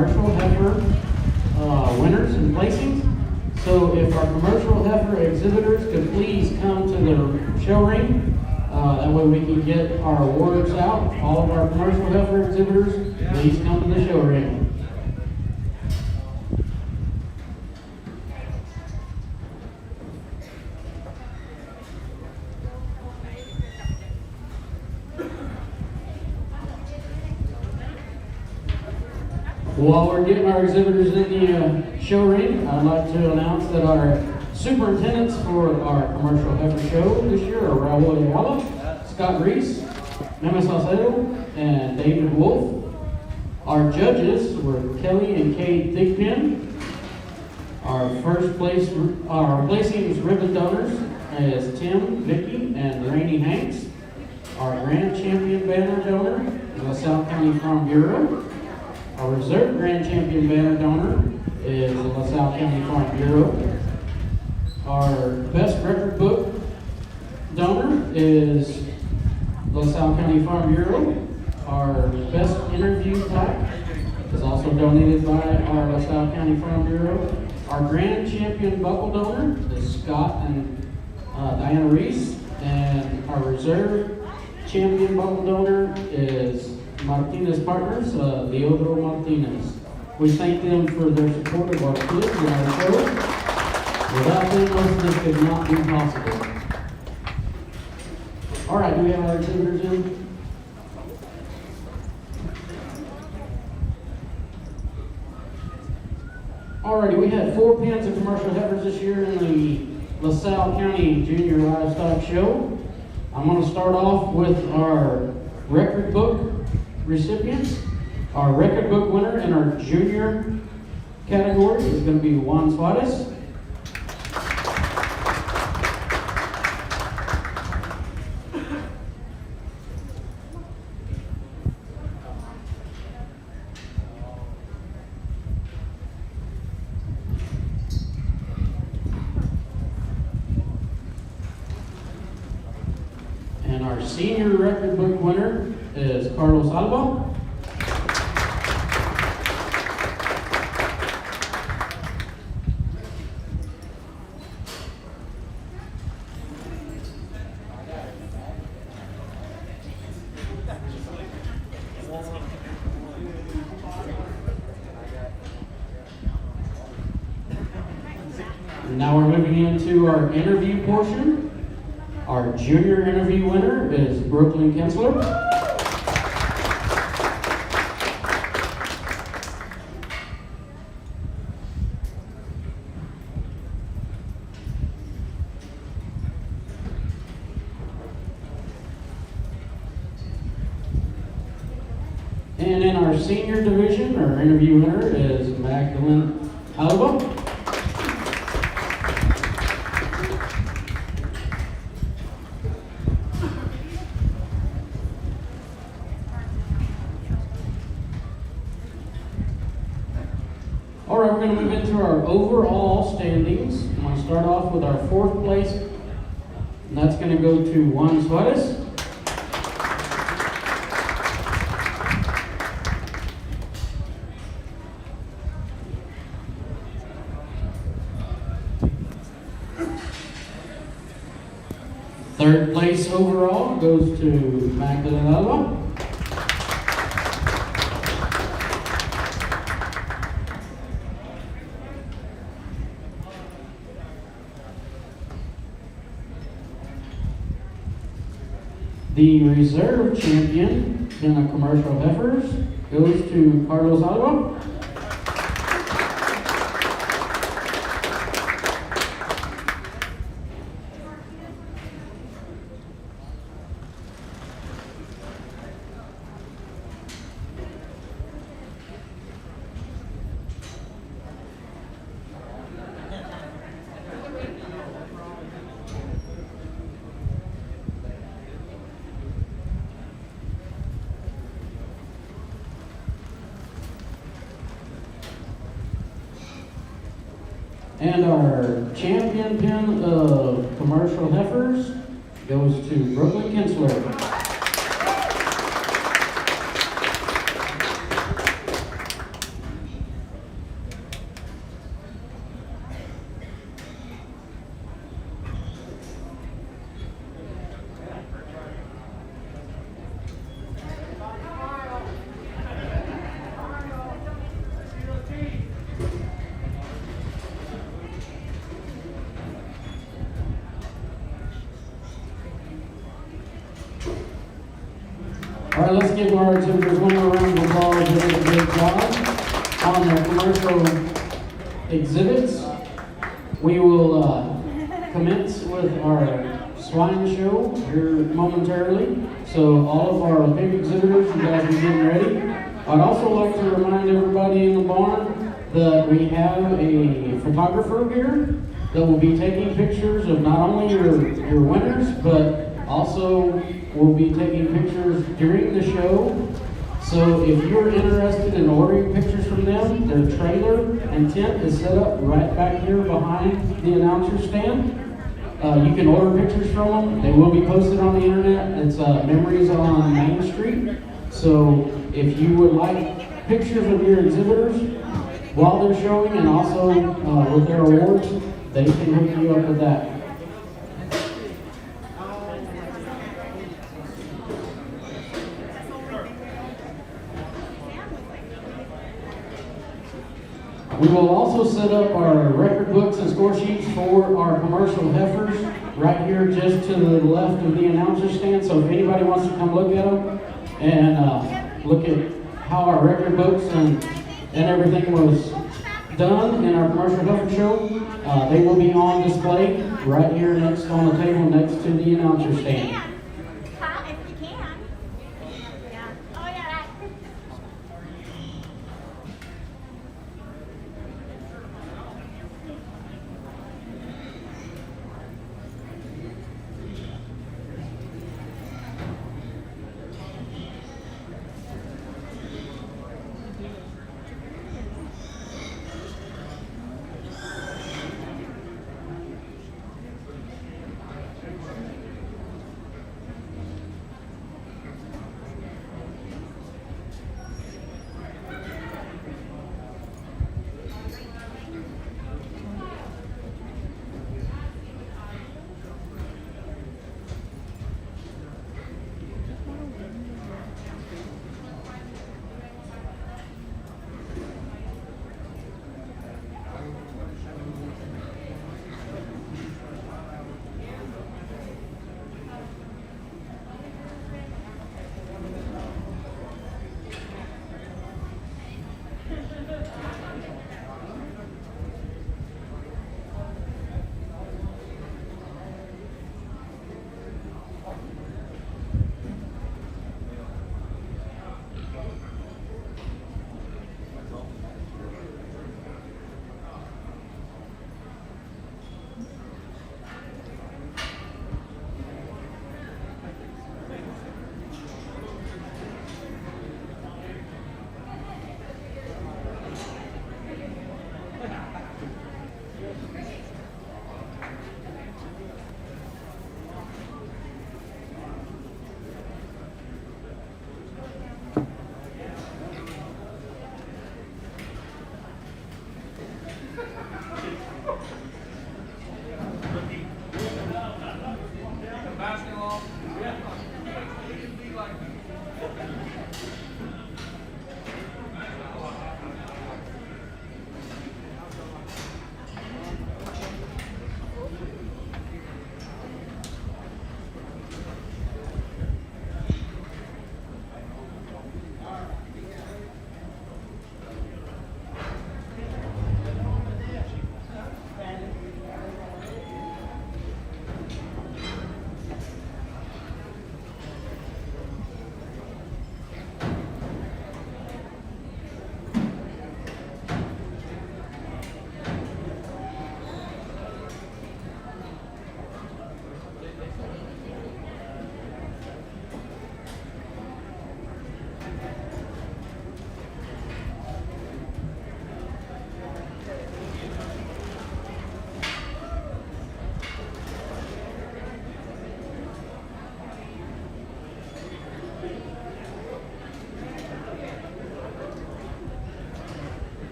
commercial heifer winners and placings. So if our commercial heifer exhibitors could please come to the show ring, that way we can get our awards out. All of our commercial heifer exhibitors, please come to the show ring. While we're getting our exhibitors in the show ring, I'd like to announce that our superintendents for our commercial heifer show this year are Raul Ayala, Scott Reese, Mema Salcedo, and David Wolf. Our judges were Kelly and Kate Thigpen. Our placings ribbon donors is Tim, Vicky, and Rainey Hanks. Our grand champion banner donor is the South County Farm Bureau. Our reserve grand champion banner donor is the LaSalle County Farm Bureau. Our best record book donor is LaSalle County Farm Bureau. Our best interview plaque is also donated by our LaSalle County Farm Bureau. Our grand champion buckle donor is Scott and Diana Reese. And our reserve champion buckle donor is Martinez Partners, Leodro Martinez. We thank them for their support of our kids and our show. Without them, most of this could not be possible. All right, do we have our exhibitors in? Alrighty, we had 4 pens of commercial heifers this year in the LaSalle County Junior Livestock Show. I'm going to start off with our record book recipients. Our record book winner in our junior category is going to be Juan Suarez. And our senior record book winner is Carlos Alba. And now we're moving into our interview portion. Our junior interview winner is Brooklyn Kinsler. And in our senior division, our interview winner is Magdalene Alba. All right, we're going to move into our overall standings. I'm going to start off with our 4th place, and that's going to go to Juan Suarez. Third place overall goes to Magdalene Alba. The reserve champion in the commercial heifers goes to Carlos Alba. And our champion pin of commercial heifers goes to Brooklyn Kinsler. right, let's give our exhibitors one more round of applause. They did a great job on their commercial exhibits. We will commence with our swine show here momentarily. So all of our big exhibitors, you guys are getting ready. I'd also like to remind everybody in the barn that we have a photographer here that will be taking pictures of not only your winners, but also will be taking pictures during the show. So if you're interested in ordering pictures from them, their trailer and tent is set up right back here behind the announcer stand. You can order pictures from them. They will be posted on the internet. It's Memories on Main Street. So if you would like pictures of your exhibitors while they're showing and also with their awards, they can hook you up with that. We will also set up our record books and score sheets for our commercial heifers right here just to the left of the announcer stand. So if anybody wants to come look at them and look at how our record books and everything was done in our commercial heifer show, they will be on display right here next on the table next to the announcer stand.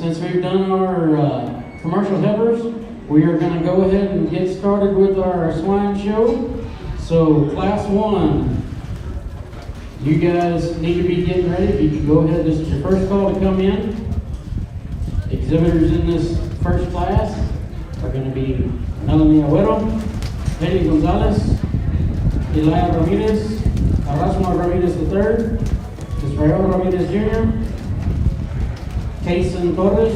Since we've done our commercial heifers, we are going to go ahead and get started with our swine show. So, Class 1, you guys need to be getting ready. If you can go ahead, this is your first call to come in. Exhibitors in this first class are going to be Melanie Agüero, Eddie Gonzalez, Elia Ramirez, Erasmo Ramirez III, Israel Ramirez Jr., Kaysen Torres,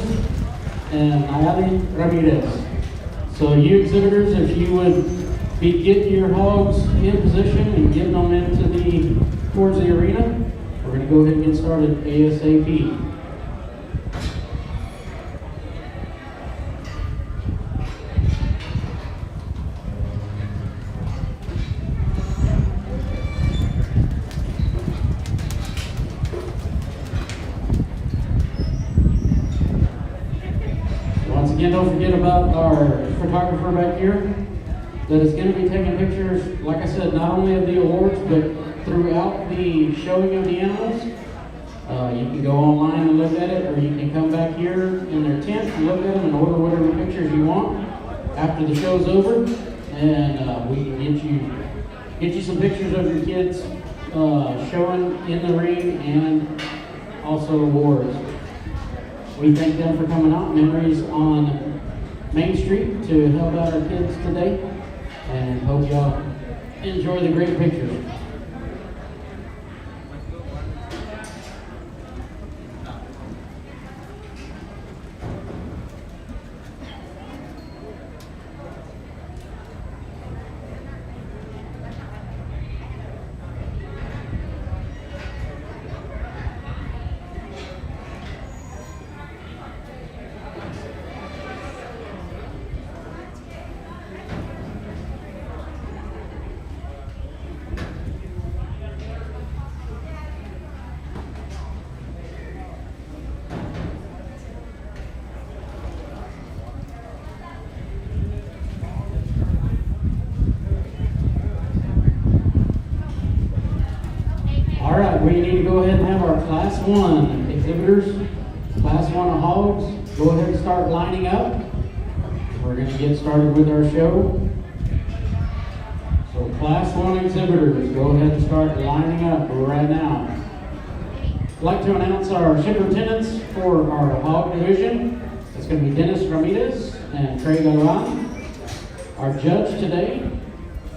and Nayeli Ramirez. So you exhibitors, if you would be getting your hogs in position and getting them towards the arena, we're going to go ahead and get started ASAP. Again, don't forget about our photographer back here that is going to be taking pictures, like I said, not only of the awards, but throughout the showing of the animals. You can go online and look at it, or you can come back here in their tent and look at them and order whatever pictures you want after the show's over. And we can get you some pictures of your kids showing in the ring and also awards. We thank them for coming out. Memories on Main Street to help out our kids today. And hope y'all enjoy the great pictures. We need to go ahead and have our Class 1 exhibitors, Class 1 of hogs, go ahead and start lining up. We're going to get started with our show. So Class 1 exhibitors, go ahead and start lining up right now. I'd like to announce our superintendents for our hog division. It's going to be Dennis Ramirez and Trey Galvan. Our judge today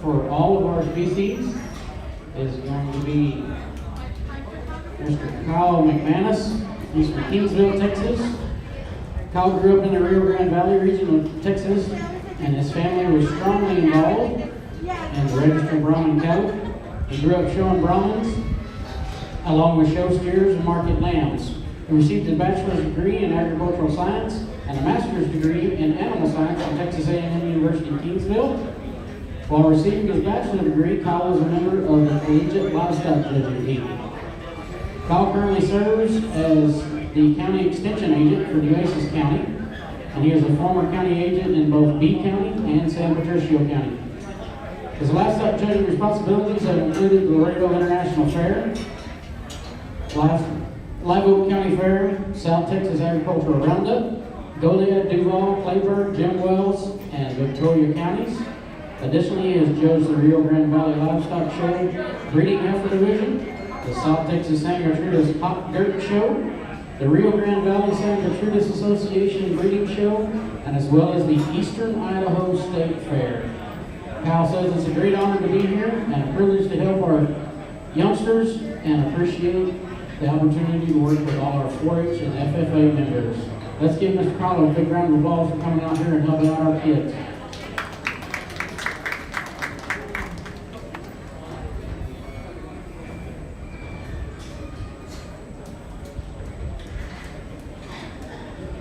for all of our species is going to be Mr. Kyle McManus. He's from Kingsville, Texas. Kyle grew up in the Rio Grande Valley region of Texas, and his family was strongly involved in the registered Brahman cattle. He grew up showing Brahmins, along with show steers and market lambs. He received a bachelor's degree in agricultural science and a master's degree in animal science from Texas A&M University in Kingsville. While receiving his bachelor's degree, Kyle was a member of the collegiate livestock judging team. Kyle currently serves as the county extension agent for Nueces County, and he is a former county agent in both Bee County and San Patricio County. His livestock judging responsibilities have included the Laredo International Fair, Live Oak County Fair, South Texas Agricultural Roundup, Goliad, Duval, Clayburgh, Jim Wells, and Victoria counties. Additionally, he has judged the Rio Grande Valley Livestock Show, Breeding Heifer Division, the South Texas San Gertrudis Hot Dirt Show, the Rio Grande Valley San Gertrudis Association Breeding Show, and as well as the Eastern Idaho State Fair. Kyle says it's a great honor to be here and a privilege to help our youngsters and appreciate the opportunity to work with all our 4-H and FFA members. Let's give Mr. Kyle a big round of applause for coming out here and helping out our kids.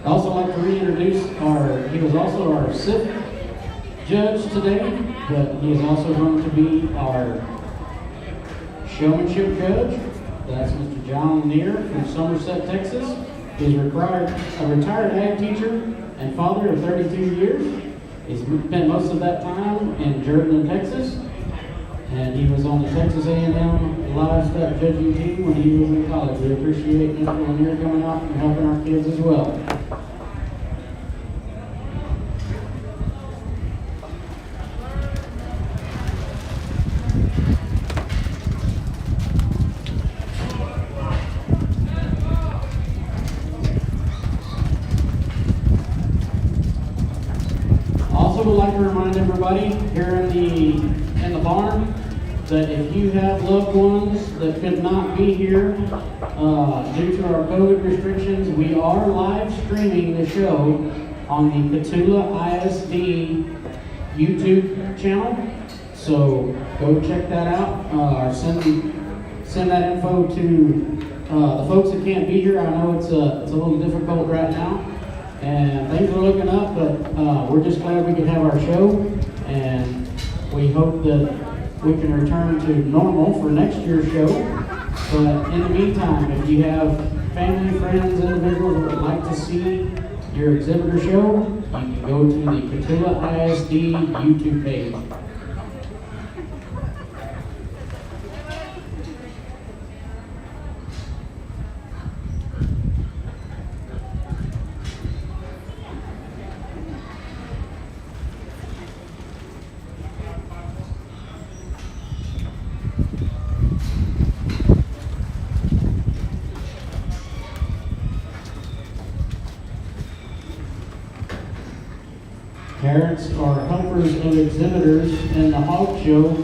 I'd also like to reintroduce he was also our SIP judge today, but he is also going to be our showmanship judge. That's Mr. John Neer from Somerset, Texas. He's a retired ag teacher and father of 32 years. He's spent most of that time in Jordan, Texas, and he was on the Texas A&M livestock judging team when he was in college. We appreciate Mr. Lanier coming out and helping our kids as well. also would like to remind everybody here in the barn that if you have loved ones that could not be here due to our COVID restrictions, we are live streaming the show on the Petula I.S.D. YouTube channel. So go check that out, or send that info to the folks that can't be here. I know it's a little difficult right now, and things are looking up, but we're just glad we could have our show, and we hope that we can return to normal for next year's show. But in the meantime, if you have family, friends, individuals that would like to see your exhibitor show, you can go to the Petula I.S.D. YouTube page. Parents or helpers of exhibitors in the hog show,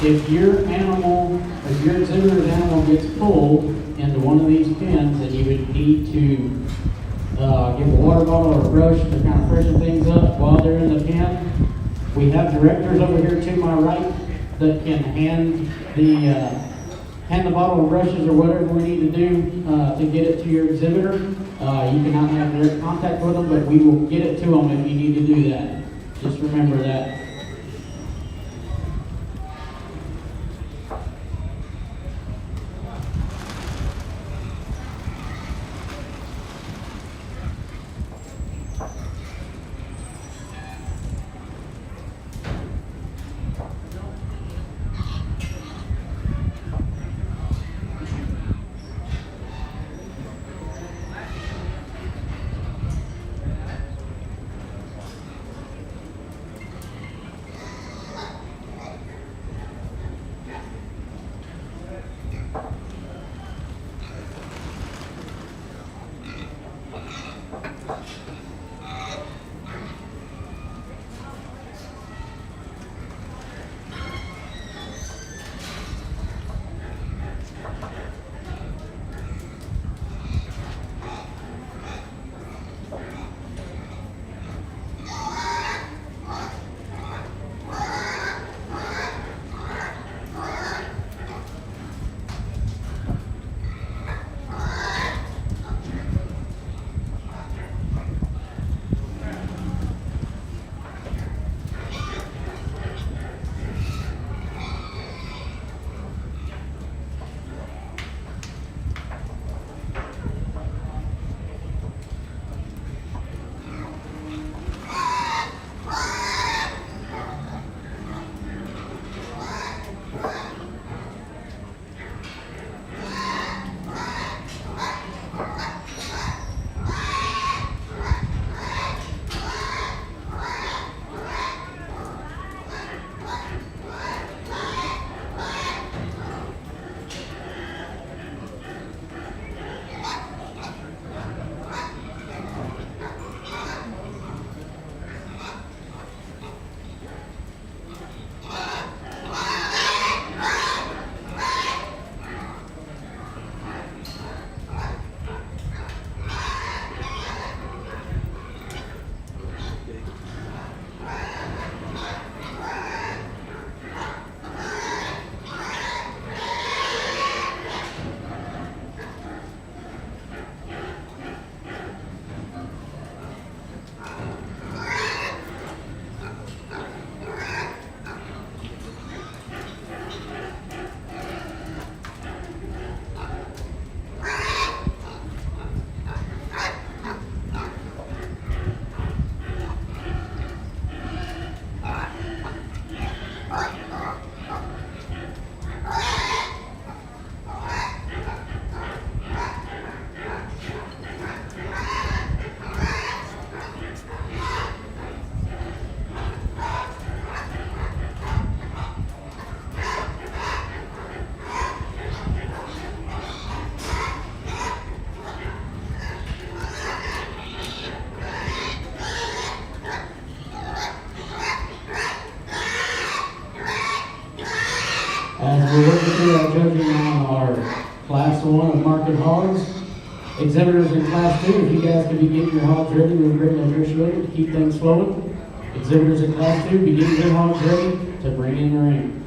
if your exhibitor's animal gets pulled into one of these pens, then you would need to give a water bottle or a brush to kind of freshen things up while they're in the pen. We have directors over here to my right that can hand the bottle of brushes or whatever we need to do to get it to your exhibitor. You cannot have direct contact with them, but we will get it to them if you need to do that. Just remember that. we're working through our judging on our Class 1 of market hogs. Exhibitors in Class 2, if you guys could be getting your hogs ready, we greatly appreciate it to keep things flowing. Exhibitors in Class 2, be getting your hogs ready to bring in the ring.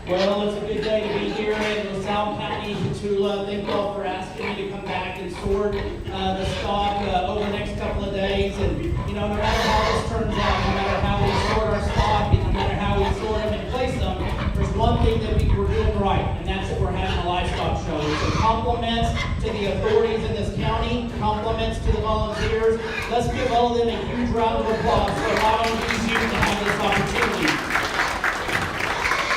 Well, it's a good day to be here in Salle County, Petula. Thank you all for asking me to come back and sort the stock over the next couple of days. And no matter how this turns out, no matter how we sort our stock, and no matter how we sort them and place them, there's one thing that we're doing right, and that's that we're having a livestock show. So compliments to the authorities in this county, compliments to the volunteers. Let's give all of them a huge round of applause for allowing these youth to have this opportunity.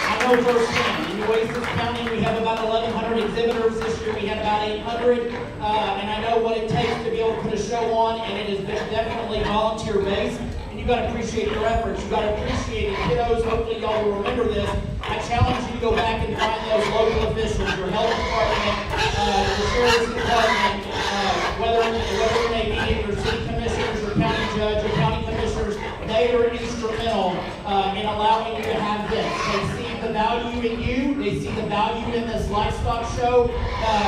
I know firsthand, in Oasis County, we have about 1,100 exhibitors. This year we had about 800, and I know what it takes to be able to put a show on, and it has been definitely volunteer-based. And you got to appreciate your efforts. You got to appreciate it, kiddos. Hopefully y'all will remember this. I challenge you to go back and find those local officials, your health department, the sheriff's department, whether it may be your city commissioners, your county judge, your county commissioners. They are instrumental in allowing you to have this. They see the value in you. They see the value in this livestock show,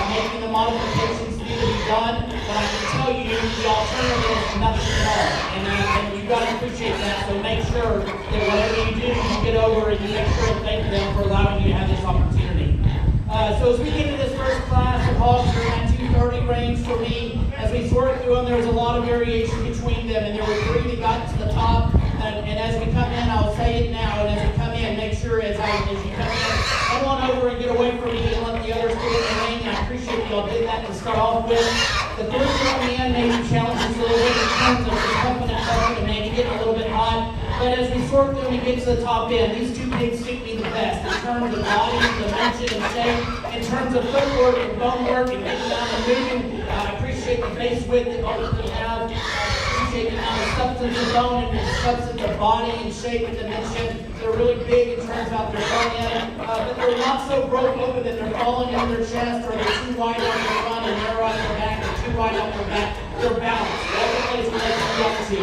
making the modifications need to be done. But I can tell you, the alternative is nothing at all. And you've got to appreciate that. So make sure that whatever you do, you get over and you make sure to thank them for allowing you to have this opportunity. So as we get into this first class of hogs, they're in that 230 range for me. As we sort through them, there's a lot of variation between them, and there were 3 that got to the top. And as we come in, I'll say it now, and as we come in, make sure as you come in, come on over and get away from me and let the others get in the ring. I appreciate y'all did that to start off with. The third one in the end maybe challenges a little bit in terms of just pumping and pumping and maybe getting a little bit hot. But as we sort through and get to the top end, these 2 pigs suit me the best in terms of body, dimension, and shape, in terms of footwork and bone work and getting down and moving. I appreciate the face width that both of them have. I appreciate the amount of substance of bone and the substance of body and shape and dimension. They're really big in terms of their front end, but they're not so broke open that they're falling into their chest or they're too wide on their front and narrow on their back or too wide on their back. They're balanced. That's the place where they can get to.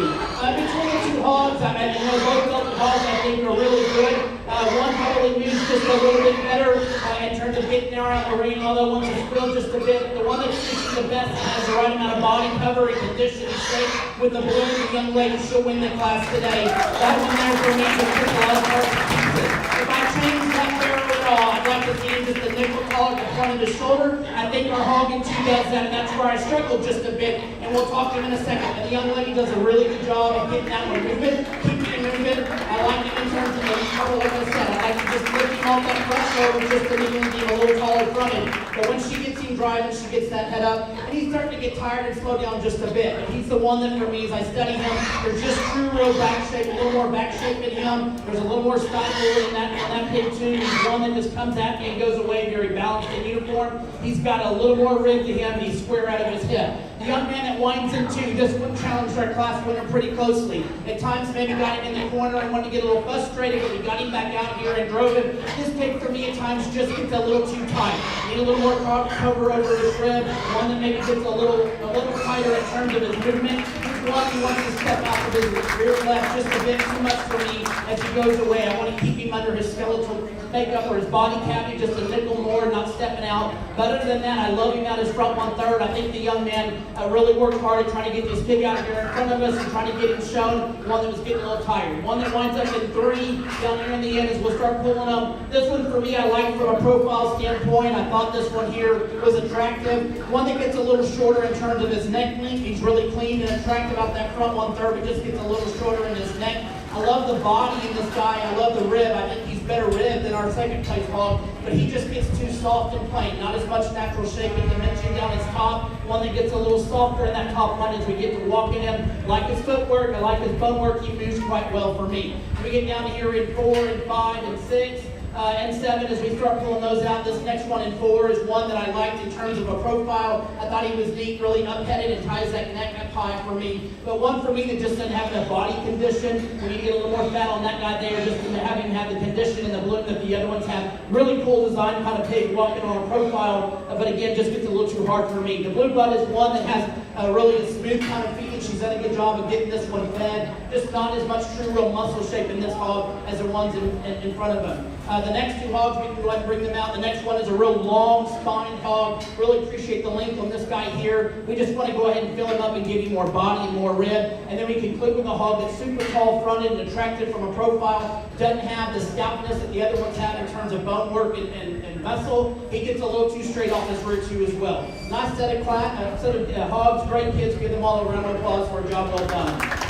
Between the 2 hogs, both of the hogs I think are really good. One probably moves just a little bit better in terms of getting there out the ring, although one is still just a bit. The one that suits the best and has the right amount of body cover and condition and shape with the balloon, the young lady, she'll win the class today. That one there for me just took a lot of parts and pieces. If I change that barrel at all, I'd like to see just the nickel collar at the front of the shoulder. I think our hog in 2 does that, and that's where I struggled just a bit, and we'll talk to him in a second. And the young lady does a really good job of getting that one moving, keeping it moving. I like it in terms of the cover, like I said. I like to just lift him off that front shoulder just to make him a little taller from it. But when she gets him driving, she gets that head up, and he's starting to get tired and slow down just a bit. But he's the one that for me, as I study him, there's just true real back shape, a little more back shape in him. There's a little more style in that pig too. He's one that just comes at me and goes away very balanced and uniform. He's got a little more rib to him. He's square out of his hip. The young man that winds him too, this one challenged our class winner pretty closely. At times maybe got him in the corner and wanted to get a little frustrated, but we got him back out here and drove him. This pig for me at times just gets a little too tight. Need a little more cover over his rib. One that maybe gets a little tighter in terms of his movement. He's one who wants to step out of his rear left just a bit too much for me as he goes away. I want to keep him under his skeletal makeup or his body cavity just a nickel more, not stepping out. But other than that, I love him out his front 1/3. I think the young man really worked hard at trying to get this pig out here in front of us and trying to get him shown. One that was getting a little tired. One that winds up in 3 down here in the end as we'll start pulling them. This one for me I like from a profile standpoint. I thought this one here was attractive. One that gets a little shorter in terms of his neck length. He's really clean and attractive out that front 1/3, but just gets a little shorter in his neck. I love the body in this guy. I love the rib. I think he's better rib than our second place hog, but he just gets too soft and plain. Not as much natural shape and dimension down his top. One that gets a little softer in that top line as we get to walking him. I like his footwork. I like his bone work. He moves quite well for me. We get down to here in 4 and 5 and 6. And 7 as we start pulling those out. This next one in 4 is one that I liked in terms of a profile. I thought he was neat, really up-headed and ties that neck up high for me. But one for me that just doesn't have enough body condition. We need to get a little more fat on that guy there just to have him have the condition and the bloom that the other ones have. Really cool design, kind of pig walking on a profile, but again, just gets a little too hard for me. The blue blood is one that has really a smooth kind of feet, and she's She's done a good job of getting this one fed. Just not as much true real muscle shape in this hog as the ones in front of them. The next two hogs, we can go ahead and bring them out. The next one is a real long spine hog. Really appreciate the length on this guy here. We just want to go ahead and fill him up and give you more body and more rib. And then we conclude with a hog that's super tall fronted and attractive from a profile. Doesn't have the stoutness that the other ones have in terms of bone work and muscle. He gets a little too straight off his rear too as well. Nice set of hogs, great kids. Give them all a round of applause for a job well done.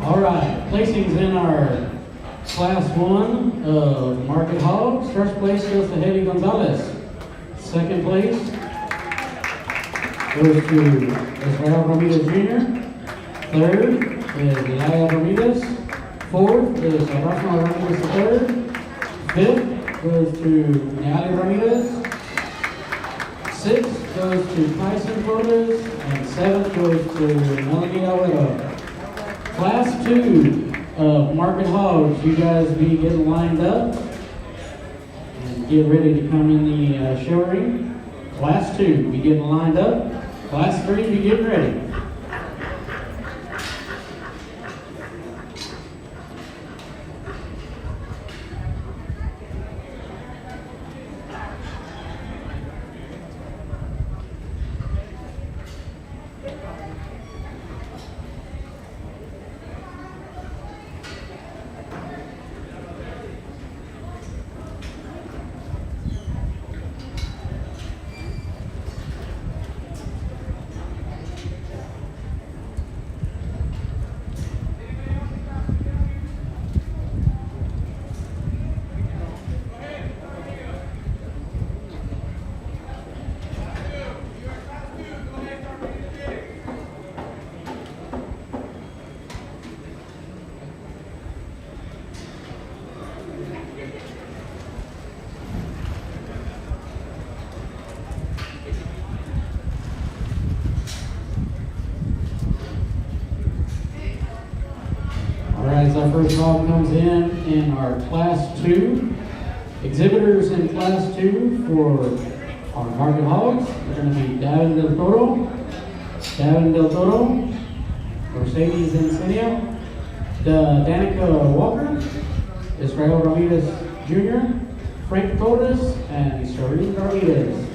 All right, placings in our Class 1 of Market Hogs. First place goes to Eddie Gonzalez. Second place goes to Israel Ramirez Jr. Third is Elia Ramirez. Fourth is Rafael Ramirez III. Fifth goes to Neali Ramirez. Sixth goes to Tyson Flores. And seventh goes to Melanie Alvaro. Class 2 of Market Hogs, you guys be getting lined up and get ready to come in the show ring. Class 2, be getting lined up. Class 3, be getting ready. As our first hog comes in our Class 2, exhibitors in Class 2 for our Market Hogs are going to be Davin Del Toro, Mercedes Incendio, Danica Walker, Israel Ramirez Jr., Frank Torres, and Shereen Ramirez.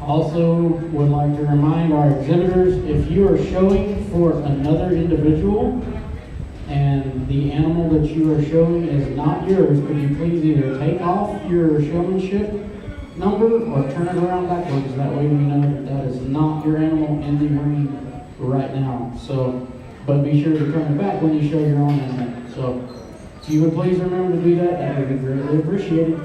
Also would like to remind our exhibitors, if you are showing for another individual and the animal that you are showing is not yours, could you please either take off your showmanship number or turn it around backwards? That way we know that that is not your animal in the ring right now. So, but be sure to turn it back when you show your own animal. So, if you would please remember to do that, that would be greatly appreciated.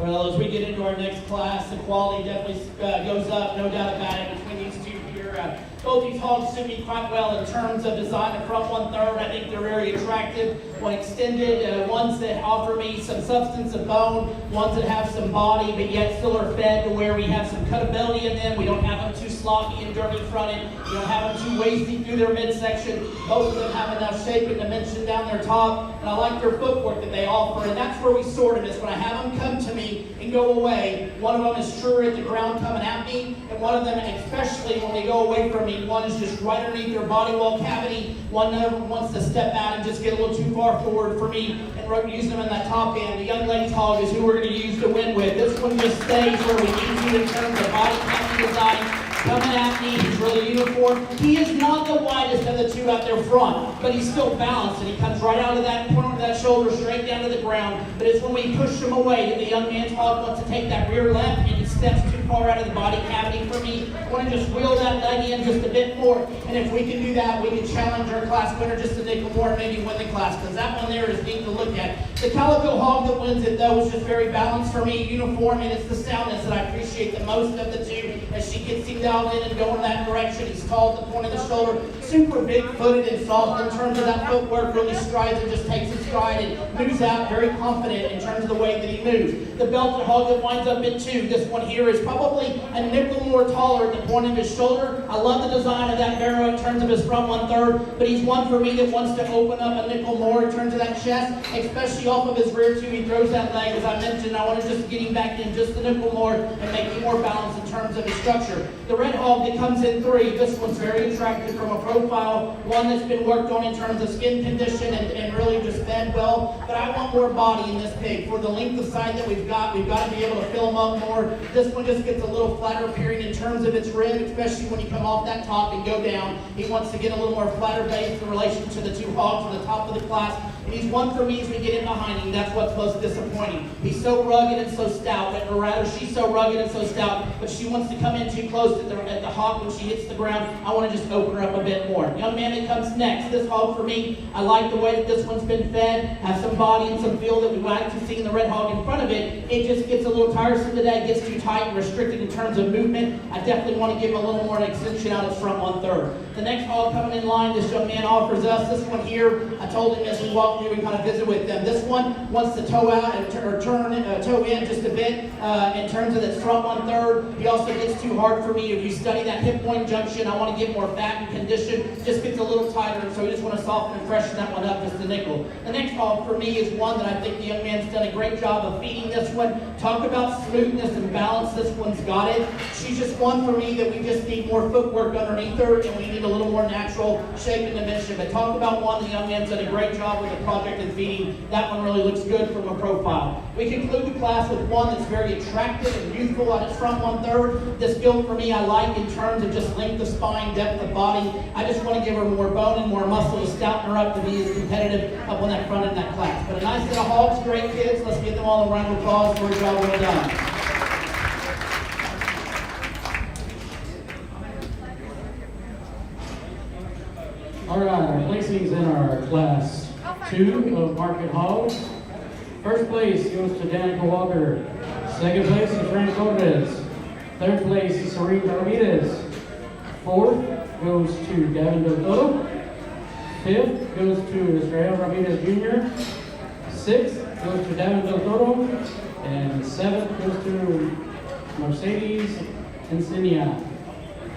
Well, as we get into our next class, the quality definitely goes up, no doubt about it, between these two here. Both these hogs suit me quite well in terms of design. The front 1/3, I think they're very attractive when extended. Ones that offer me some substance of bone, ones that have some body, but yet still are fed to where we have some cutability in them. We don't have them too sloppy and dirty fronted. We don't have them too wasty through their midsection. Both of them have enough shape and dimension down their top, and I like their footwork that they offer. And that's where we sort them, is when I have them come to me and go away. One of them is truer at the ground coming at me, and one of them, especially when they go away from me, one is just right underneath their body wall cavity. One of them wants to step out and just get a little too far forward for me, and we're using them in that top end. The young lady's hog is who we're going to use to win with. This one just stays where we need to in terms of body cavity design. Coming at me, he's really uniform. He is not the widest of the two out there front, but he's still balanced, and he comes right out of that corner of that shoulder, straight down to the ground. But it's when we push him away that the young man's hog wants to take that rear left, and he steps too far out of the body cavity for me. I want to just wheel that leg in just a bit more, and if we can do that, we can challenge our class winner just a nickel more and maybe win the class, because that one there is neat to look at. The calico hog that wins it, though, is just very balanced for me, uniform, and it's the soundness that I appreciate the most of the two. As she gets him dialed in and going in that direction, he's tall at the point of the shoulder, super big-footed and soft in terms of that footwork, really strides and just takes his stride and moves out very confident in terms of the way that he moves. The belted hog that winds up in 2, this one here is probably a nickel more taller at the point of his shoulder. I love the design of that barrow in terms of his front 1/3, but he's one for me that wants to open up a nickel more in terms of that chest, especially off of his rear too. He throws that leg, as I mentioned. I want to just get him back in just a nickel more and make him more balanced in terms of his structure. The red hog that comes in 3, this one's very attractive from a profile, one that's been worked on in terms of skin condition and really just fed well, but I want more body in this pig. For the length of side that we've got to be able to fill him up more. This one just gets a little flatter appearing in terms of its rib, especially when you come off that top and go down. He wants to get a little more flatter base in relation to the two hogs on the top of the class. And he's one for me as we get in behind him. That's what's most disappointing. He's so rugged and so stout, or rather she's so rugged and so stout, but she wants to come in too close at the hog when she hits the ground. I want to just open her up a bit more. Young man that comes next, this hog for me, I like the way that this one's been fed, has some body and some feel that we like to see in the red hog in front of it. It just gets a little tiresome today, gets too tight and restricted in terms of movement. I definitely want to give him a little more extension out its front 1/3. The next hog coming in line, this young man offers us. This one here, I told him as we walked through, we kind of visit with them. This one wants to toe out and toe in just a bit in terms of its front 1/3. He also gets too hard for me. If you study that hip point junction, I want to get more fat and condition. Just gets a little tighter, so we just want to soften and freshen that one up just a nickel. The next hog for me is one that I think the young man's done a great job of feeding this one. Talk about smoothness and balance. This one's got it. She's just one for me that we just need more footwork underneath her, and we need a little more natural shape and dimension. But talk about one the young man's done a great job with the project and feeding. That one really looks good from a profile. We conclude the class with one that's very attractive and youthful on its front 1/3. This build for me I like in terms of just length of spine, depth of body. I just want to give her more bone and more muscle to stouten her up to be as competitive up on that front in that class. But a nice set of hogs, great kids. Let's give them all a round of applause for a job well done. All right, our placings in our class 2 of market hogs. First place goes to Danica Walker. Second place is Fran Cortez. Third place is Serene Ramirez. Fourth goes to Gavin Del Toro. Fifth goes to Israel Ramirez Jr. Sixth goes to Gavin Del Toro. And seventh goes to Mercedes Encenia.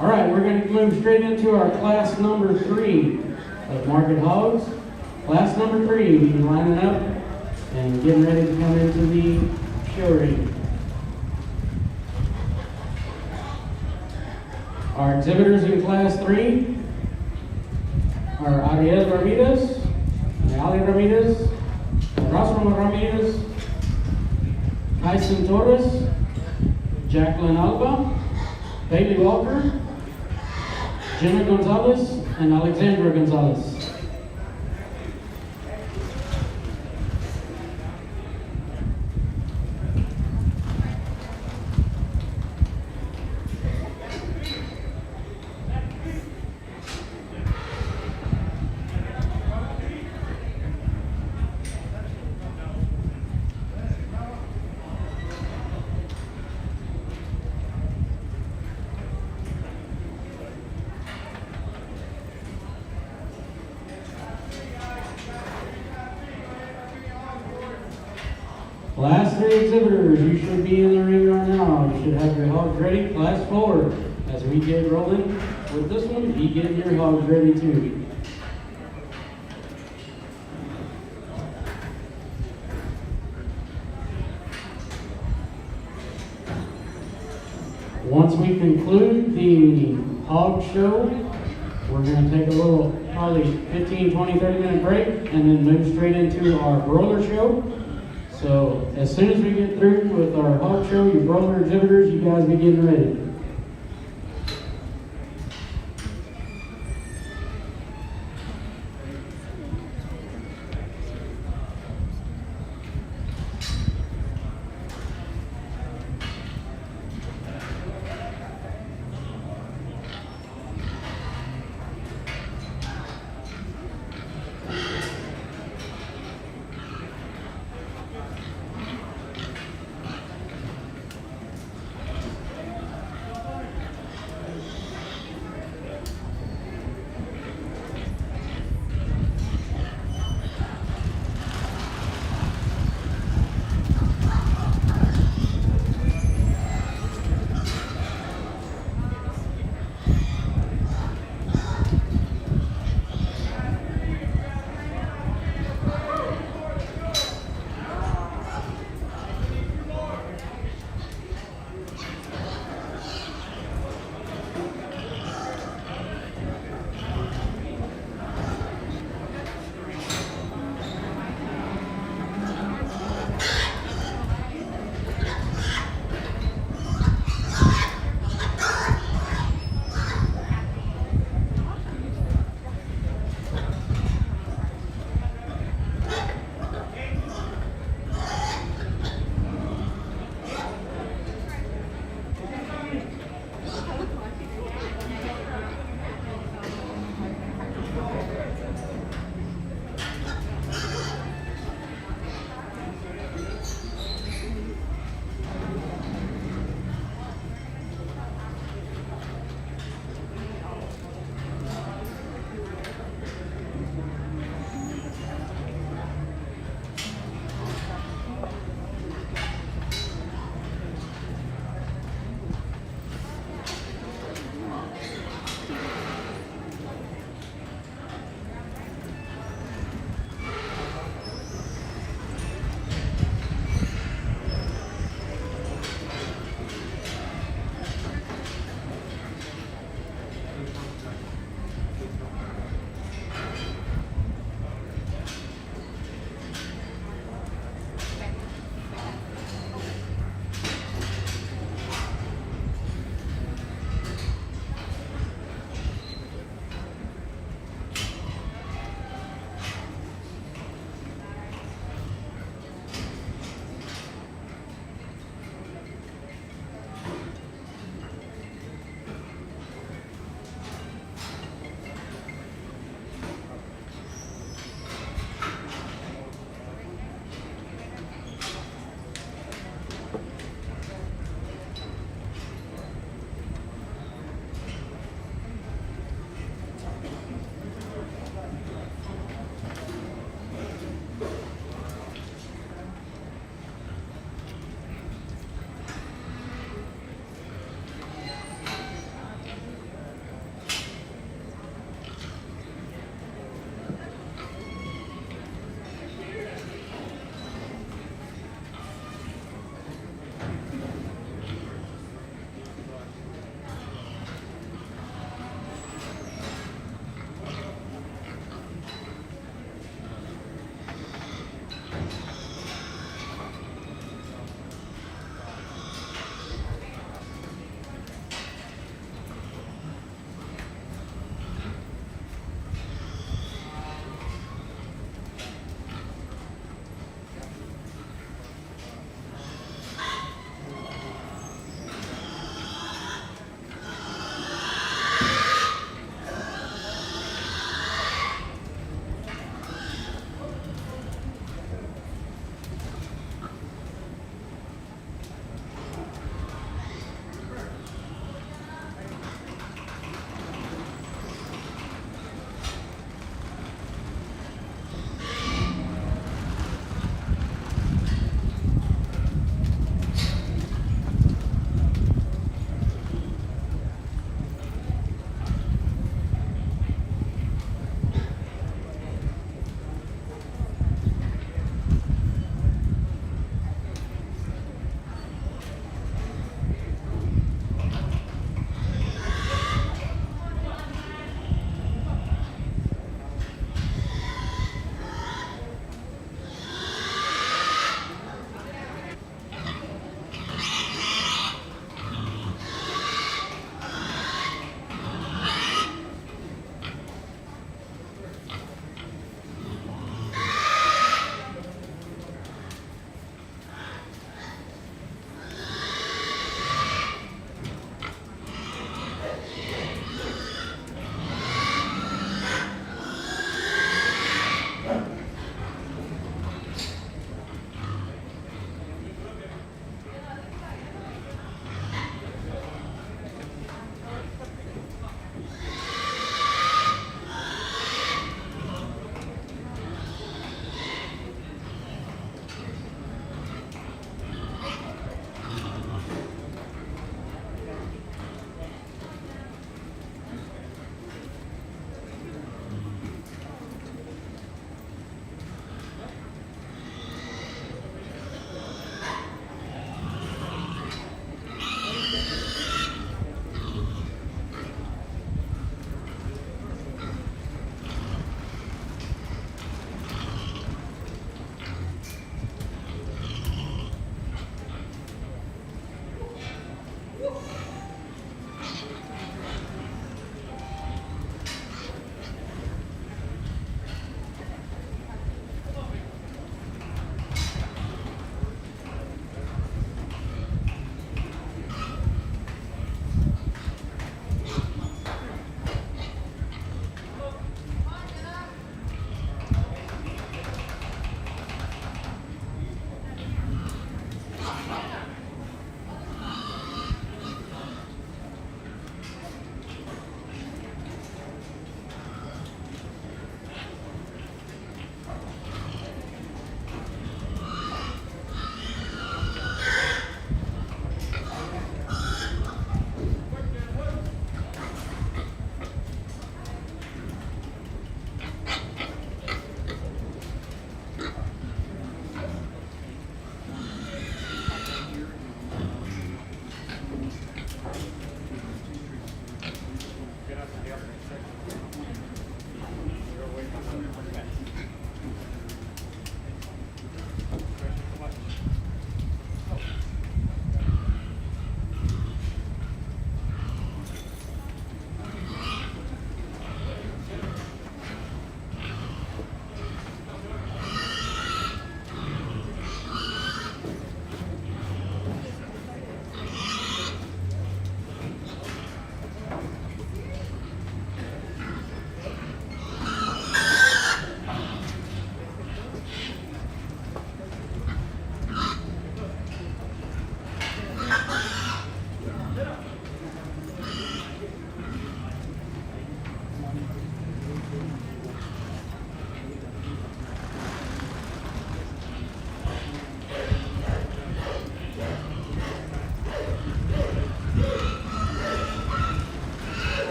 All right, we're going to move straight into our class number 3 of market hogs. Class number 3, we can line it up and getting ready to come into the show ring. Our exhibitors in class 3 are Ariel Ramirez, Ali Ramirez, Rosmo Ramirez, Tyson Torres, Jacqueline Alba, Bailey Walker, Jenna Gonzalez, and Alexandra Gonzalez. Class 3 exhibitors, you should be in the ring right now. You should have your hogs ready. Class 4, as we get rolling with this one, be getting your hogs ready too. Once we conclude the hog show, we're going to take a little, probably 15, 20, 30 minute break and then move straight into our broiler show. So as soon as we get through with our hog show, your broiler exhibitors, you guys be getting ready.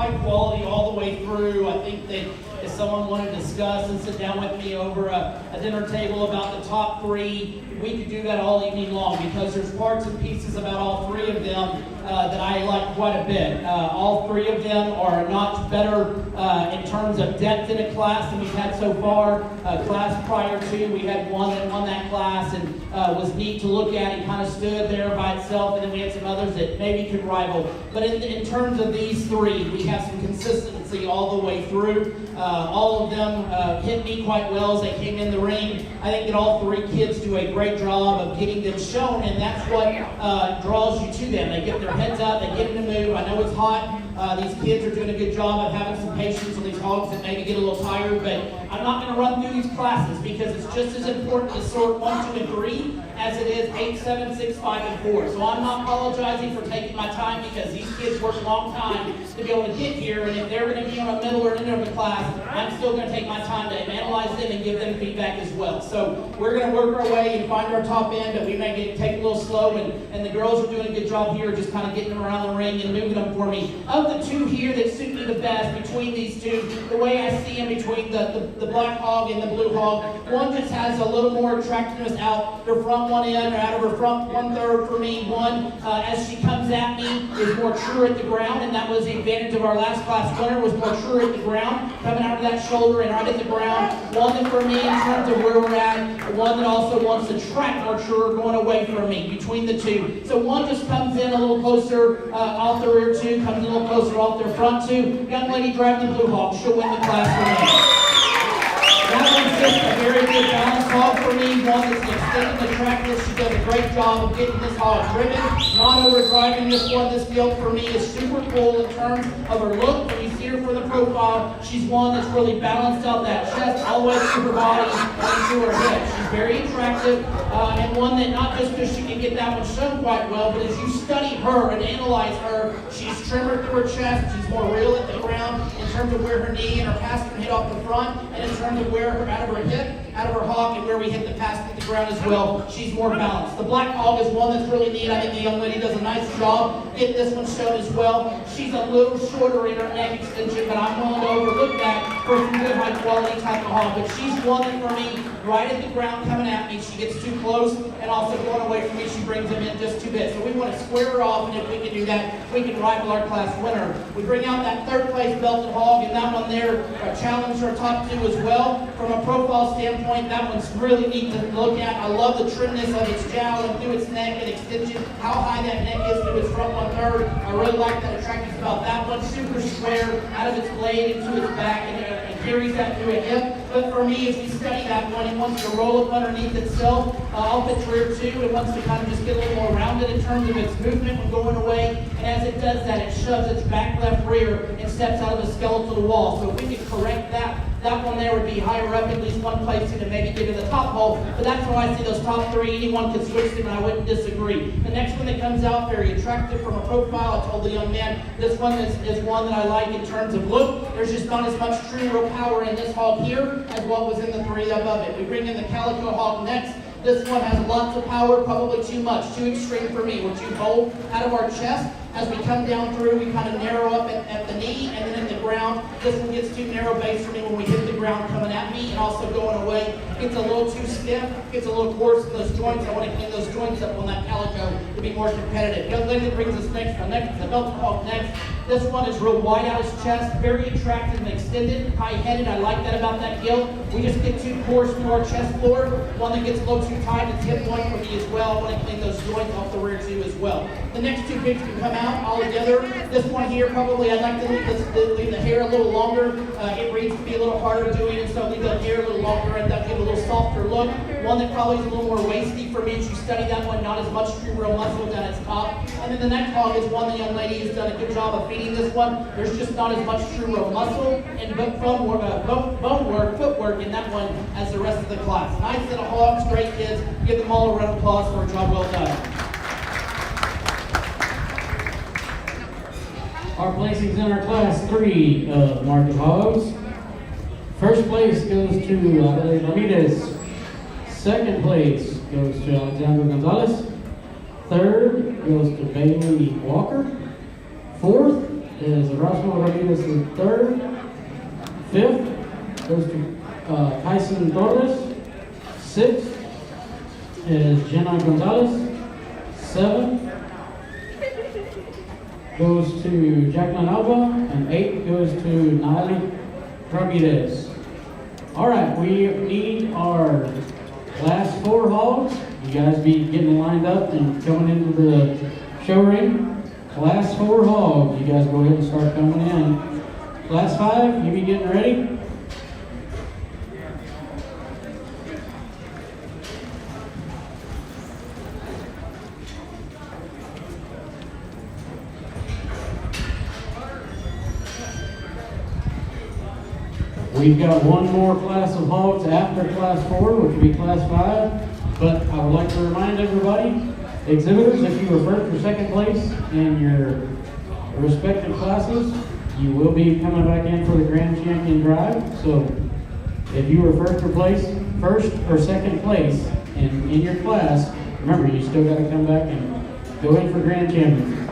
high quality all the way through. I think that if someone wanted to discuss and sit down with me over a dinner table about the top three, we could do that all evening long, because there's parts and pieces about all three of them that I like quite a bit. All three of them are not better in terms of depth in a class than we've had so far. Class prior to, we had one that won that class and was neat to look at. He kind of stood there by itself, and then we had some others that maybe could rival. But in terms of these three, we have some consistency all the way through. All of them hit me quite well as they came in the ring. I think that all three kids do a great job of getting them shown, and that's what draws you to them. They get their heads up, they get in the move. I know it's hot. These kids are doing a good job of having some patience on these hogs that maybe get a little tired, but I'm not going to run through these classes because it's just as important to sort 1, 2, and 3 as it is 8, 7, 6, 5, and 4. So I'm not apologizing for taking my time, because these kids work a long time to be able to get here, and if they're going to be on a middle or end of the class, I'm still going to take my time to analyze them and give them feedback as well. So we're going to work our way and find our top end, but we may take a little slow, and the girls are doing a good job here, just kind of getting them around the ring and moving them for me. Of the two here that suit me the best between these two, the way I see them between the black hog and the blue hog, one just has a little more attractiveness out her front one end, or out of her front 1/3 for me. One, as she comes at me, is more true at the ground, and that was the advantage of our last class winner, was more true at the ground, coming out of that shoulder and right at the ground. One that for me, in terms of where we're at, one that also wants to track more truer going away from me between the two. So one just comes in a little closer off the rear two, comes a little closer off their front two. Young lady driving the blue hog, she'll win the class for me. That one's just a very good balance hog for me, one that's extending the track. She does a great job of getting this hog driven, not overdriving this one. This field for me is super cool in terms of her look. When you see her for the profile, she's one that's really balanced out that chest all the way through her body and to her head. She's very attractive, and one that not just because she can get that one shown quite well, but as you study her and analyze her, she's trimmer through her chest, she's more real at the ground in terms of where her knee and her pastern hit off the front, and in terms of where her out of her hip, out of her hog, and where we hit the pastern at the ground as well. She's more balanced. The black hog is one that's really neat. I think the young lady does a nice job getting this one shown as well. She's a little shorter in her neck extension, but I'm willing to overlook that for some good high quality type of hog. But she's one that for me, right at the ground coming at me, she gets too close, and also going away from me, she brings them in just too bit. So we want to square her off, and if we can do that, we can rival our class winner. We bring out that third place belted hog, and that one there challenged our top two as well. From a profile standpoint, that one's really neat to look at. I love the trimness of its jowl and through its neck and extension, how high that neck is through its front 1/3. I really like that attractiveness about that one. Super square out of its blade into its back, and carries that through a hip. But for me, as we study that one, it wants to roll up underneath itself off its rear too. It wants to kind of just get a little more rounded in terms of its movement when going away. And as it does that, it shoves its back left rear and steps out of the skeletal wall. So if we could correct that, that one there would be higher up, at least one place to maybe get to the top hole. But that's why I see those top three. Anyone could switch them, and I wouldn't disagree. The next one that comes out, very attractive from a profile. I told the young man, this one is one that I like in terms of look. There's just not as much true real power in this hog here as what was in the three above it. We bring in the calico hog next. This one has lots of power, probably too much, too extreme for me. We're too bold out of our chest. As we come down through, we kind of narrow up at the knee, and then in the ground, this one gets too narrow base for me when we hit the ground coming at me, and also going away. Gets a little too stiff, gets a little coarse in those joints. I want to clean those joints up on that calico to be more competitive. Young lady that brings us next, the belted hog next. This one is real wide out his chest, very attractive and extended, high-headed. I like that about that gilt. We just get too coarse through our chest floor. One that gets a little too tight, it's hip one for me as well. I want to clean those joints off the rear too as well. The next two pigs can come out all together. This one here, probably I'd like to leave the hair a little longer. It reads to be a little harder doing, and so leave the hair a little longer, and that give a little softer look. One that probably is a little more waisty for me. As you study that one, not as much true real muscle down its top. And then the next hog is one the young lady has done a good job of feeding this one. There's just not as much true real muscle and bone work, footwork in that one as the rest of the class. Nice set of hogs, great kids. Give them all a round of applause for a job well done. Our placings in our class 3 market hogs. First place goes to Adelaide Ramirez. Second place goes to Alexander Gonzalez. Third goes to Bailey Walker. Fourth is Erasmo Ramirez III. Fifth goes to Tyson Torres. Sixth is Jenna Gonzalez. Seventh goes to Jacqueline Alba, and eighth goes to Naili Ramirez. All right, we need our Class 4 hogs. You guys be getting lined up and coming into the show ring. Class 4 hogs, you guys go ahead and start coming in. Class 5, you be getting ready. We've got one more class of hogs after Class 4, which will be Class 5. But I would like to remind everybody, exhibitors, if you were first or second place in your respective classes, you will be coming back in for the Grand Champion Drive. So if you were first or second place in your class, remember, you still got to come back and go in for Grand Champion.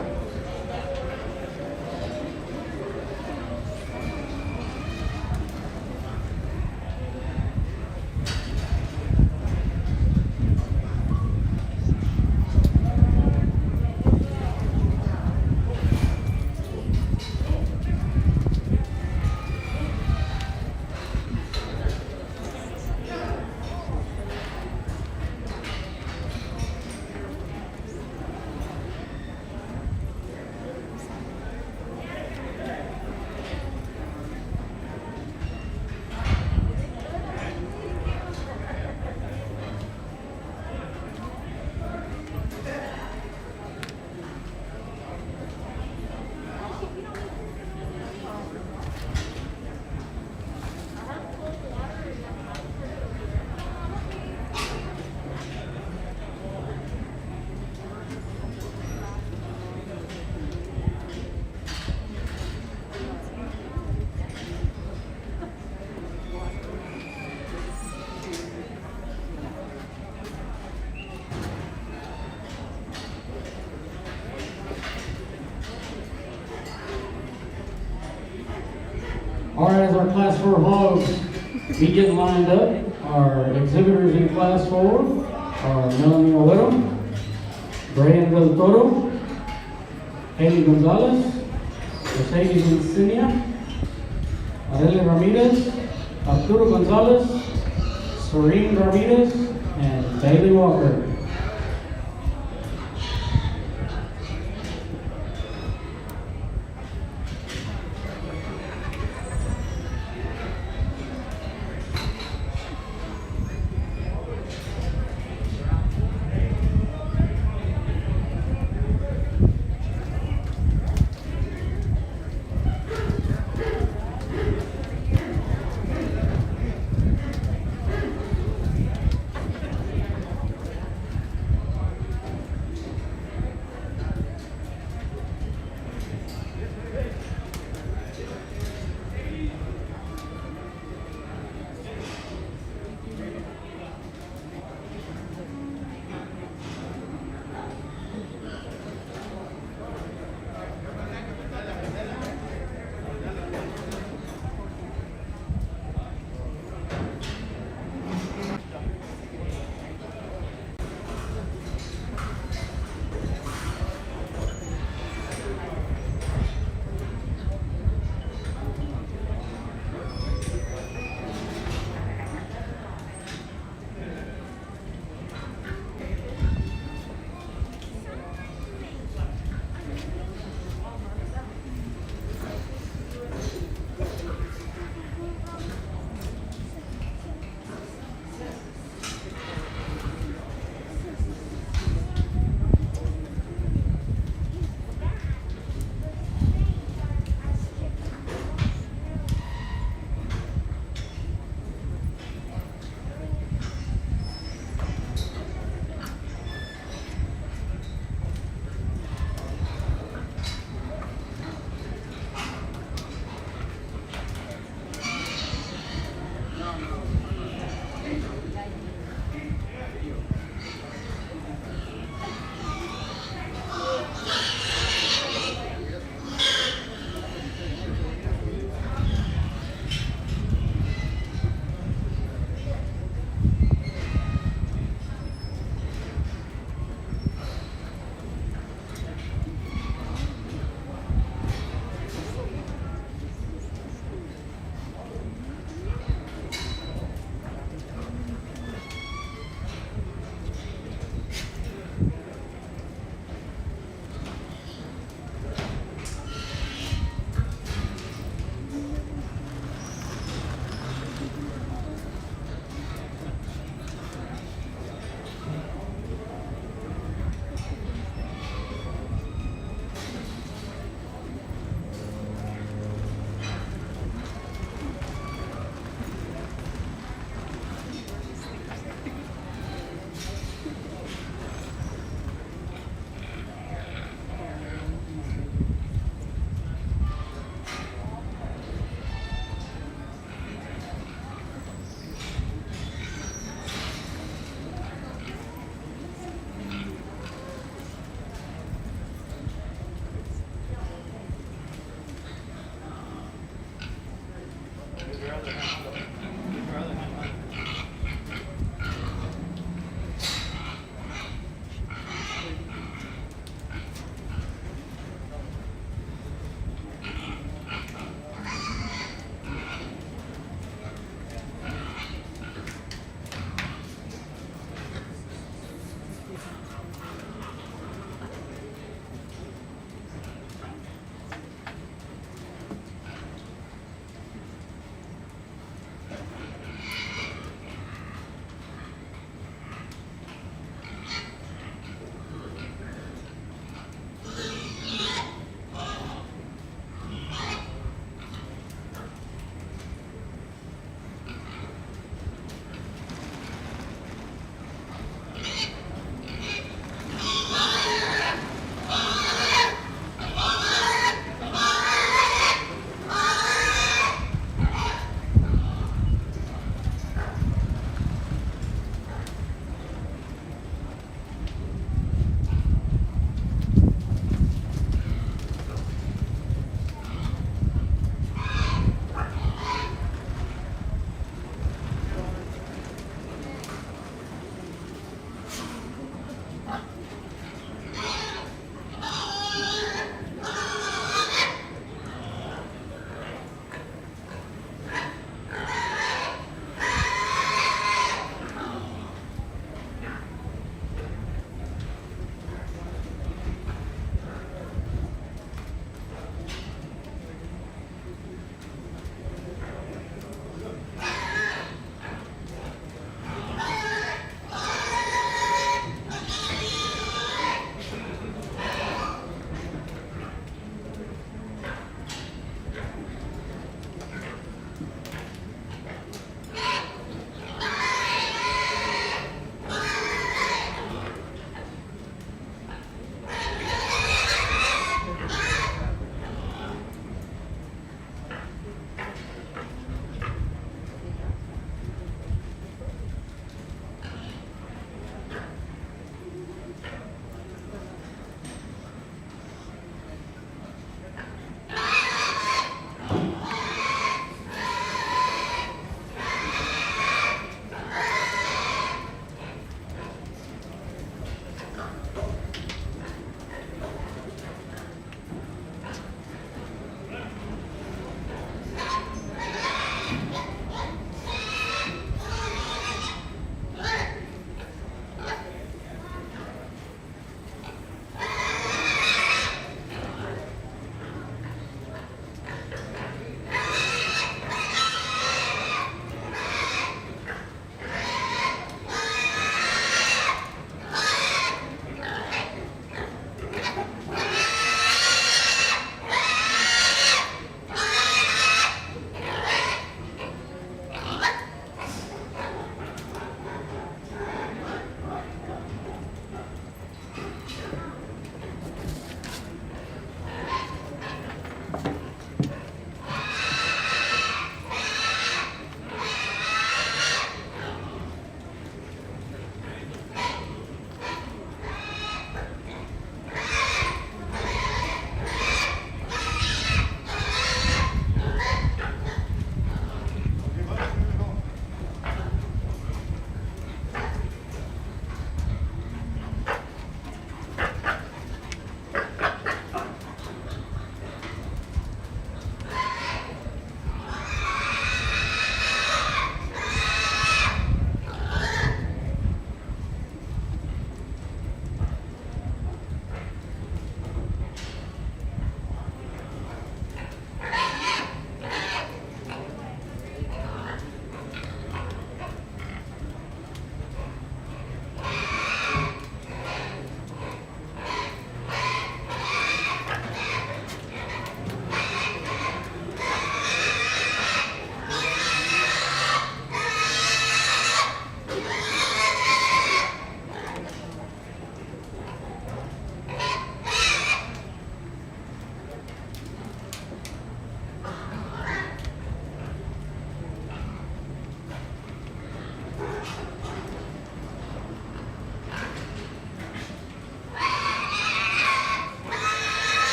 All right, as our Class 4 hogs be getting lined up, our exhibitors in Class 4 are Melanie Olero, Brian Del Toro, Haley Gonzalez, Mercedes Encinia, Arely Ramirez, Arturo Gonzalez, Serene Ramirez, and Bailey Walker.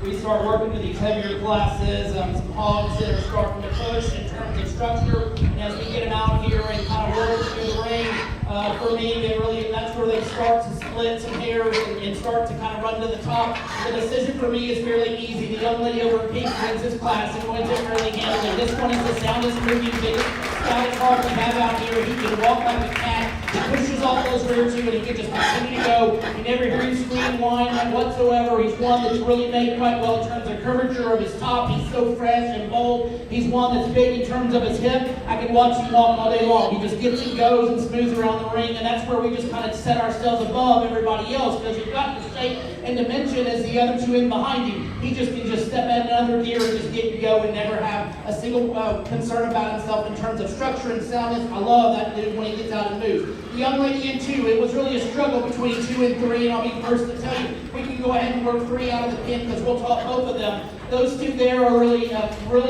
we start working with these heavier classes, some hogs that are starting to push in terms of structure. And as we get them out here and kind of work through the ring, for me, that's where they start to split some hairs and start to kind of run to the top. The decision for me is fairly easy. The young lady over at Pink wins this class and wins it fairly handily. This one is the soundest moving, biggest, stoutest hog we have out here. He can walk like a cat. He pushes all those rear two and he can just continue to go. You never hear him scream, whine whatsoever. He's one that's really made quite well in terms of curvature of his top. He's so fresh and bold. He's one that's big in terms of his hip. I can watch him walk all day long. He just gets and goes and smooths around the ring, and that's where we just kind of set ourselves above everybody else, because you've got the shape and dimension as the other two in behind him. He just can just step in another gear and just get and go and never have a single concern about himself in terms of structure and soundness. I love that dude when he gets out and moves. The young lady in 2, it was really a struggle between 2 and 3, and I'll be first to tell you, we can go ahead and work 3 out of the pin because we'll talk both of them. Those 2 there are really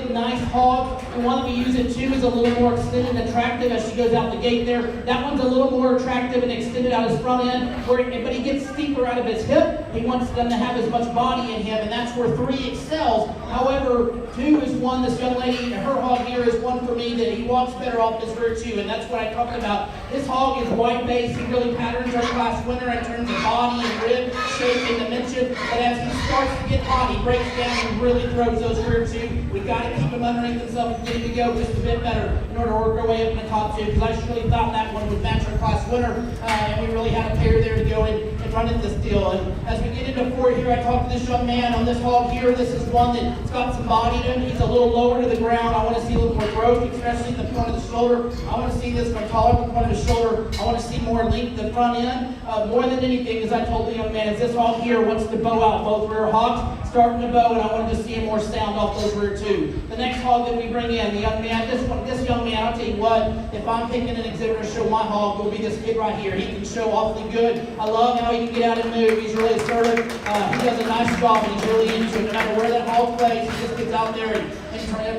nice hogs. The one that we use at 2 is a little more extended and attractive as she goes out the gate there. That one's a little more attractive and extended out his front end, but he gets steeper out of his hip. He wants them to have as much body in him, and that's where 3 excels. However, 2 is one, this young lady, her hog here is one for me that he walks better off his rear 2, and that's what I talked about. This hog is white base. He really patterns our class winner in terms of body and rib, shape, and dimension. But as he starts to get hot, he breaks down and really throws those rear 2. We've got to keep him underneath himself and get him to go just a bit better in order to work our way up in the top 2, because I really thought that one would match our class winner, and we really had a pair there to go in and run at this deal. And as we get into 4 here, I talked to this young man on this hog here. This is one that's got some body to him. He's a little lower to the ground. I want to see a little more growth, especially in the front of the shoulder. I want to see this one taller in the front of the shoulder. I want to see more length in the front end. More than anything, as I told the young man, is this hog here wants to bow out both rear hogs, starting to bow, and I want to just see more sound off those rear 2. The next hog that we bring in, the young man, this young man, I'll tell you what, if I'm picking an exhibitor to show my hog, it will be this kid right here. He can show awfully good. I love how he can get out and move. He's really assertive. He does a nice job, and he's really into it. No matter where that hog plays, he just gets out there and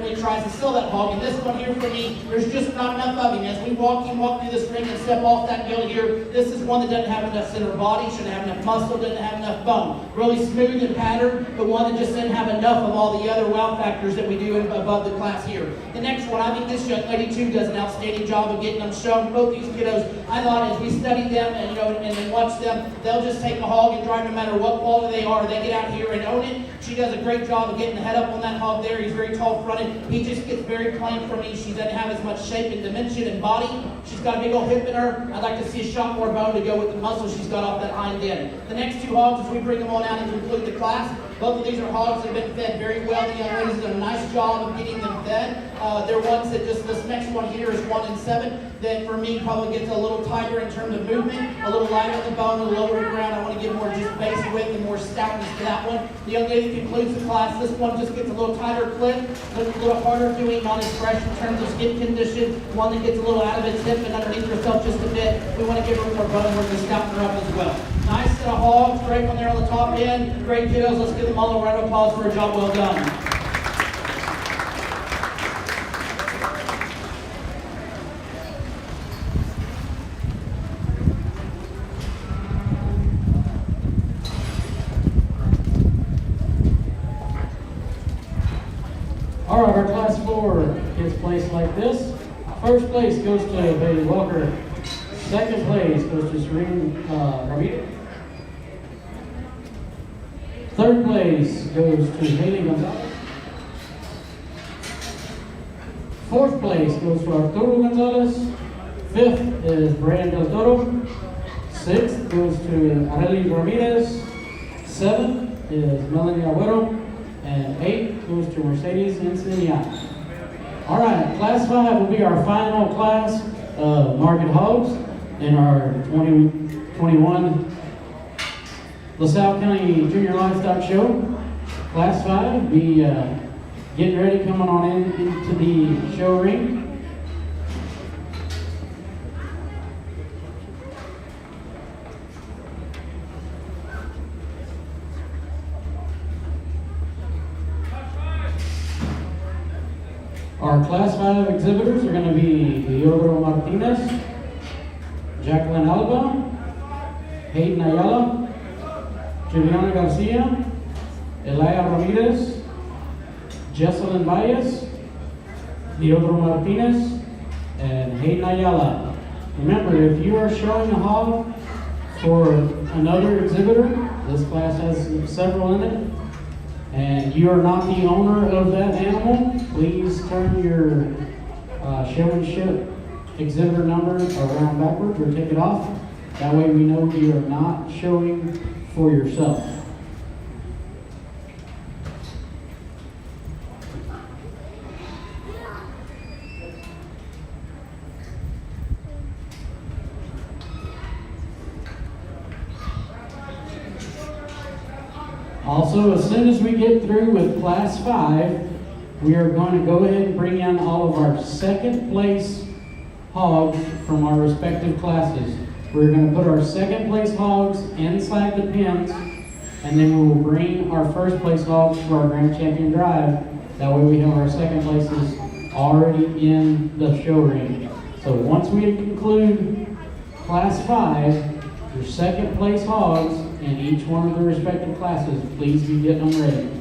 really tries to sell that hog. And this one here for me, there's just not enough of him. As we walk through this ring and step off that hill here, this is one that doesn't have enough center of body, shouldn't have enough muscle, doesn't have enough bone. Really smooth and patterned, but one that just didn't have enough of all the other wow factors that we do above the class here. The next one, I think this young lady too does an outstanding job of getting them shown. Both these kiddos, I thought as we studied them and watch them, they'll just take a hog and drive no matter what quality they are. They get out here and own it. She does a great job of getting the head up on that hog there. He's very tall fronted. He just gets very plain for me. She doesn't have as much shape and dimension and body. She's got a big old hip in her. I'd like to see a shot more bone to go with the muscle she's got off that hind end. The next 2 hogs, as we bring them on out and conclude the class, both of these are hogs that have been fed very well. The young ladies done a nice job of getting them fed. They're ones that just, this next one here is 1 and 7, that for me probably gets a little tighter in terms of movement, a little lighter on the bone, a little lower to the ground. I want to give more just base width and more stoutness to that one. The young lady that concludes the class, this one just gets a little tighter clip, a little harder doing on his fresh in terms of skin condition, one that gets a little out of its hip and underneath herself just a bit. We want to give her more bone, we're going to stouten her up as well. Nice set of hogs, great one there on the top end. Great kiddos, let's give them all a round of applause for a job well done. All right, our class 4 gets placed like this. First place goes to Bailey Walker. Second place goes to Serene Ramita. Third place goes to Haley Gonzalez. Fourth place goes to Arturo Gonzalez. Fifth is Brian Del Toro. Sixth goes to Arely Ramirez. Seventh is Melanie Agüero. And 8 goes to Mercedes Enciniana. All right, class 5 will be our final class of market hogs in our 2021 LaSalle County Junior Livestock Show. Class 5, be getting ready, coming on into the show ring. Our Class 5 exhibitors are going to be Yodoro Martinez, Jacqueline Alba, Hayden Ayala, Juliana Garcia, Elia Ramirez, Jesselyn Valles, Leodoro Martinez, and Hayden Ayala. Remember, if you are showing a hog for another exhibitor, this class has several in it, and you are not the owner of that animal, please turn your show and ship exhibitor number around backwards or take it off. That way we know you are not showing for yourself. Also, as soon as we get through with Class 5, we are going to go ahead and bring in all of our second place hogs from our respective classes. We're going to put our second place hogs inside the pens, and then we will bring our first place hogs for our Grand Champion Drive. That way we have our second places already in the show ring. So once we conclude Class 5, your second place hogs in each one of the respective classes, please be getting them ready.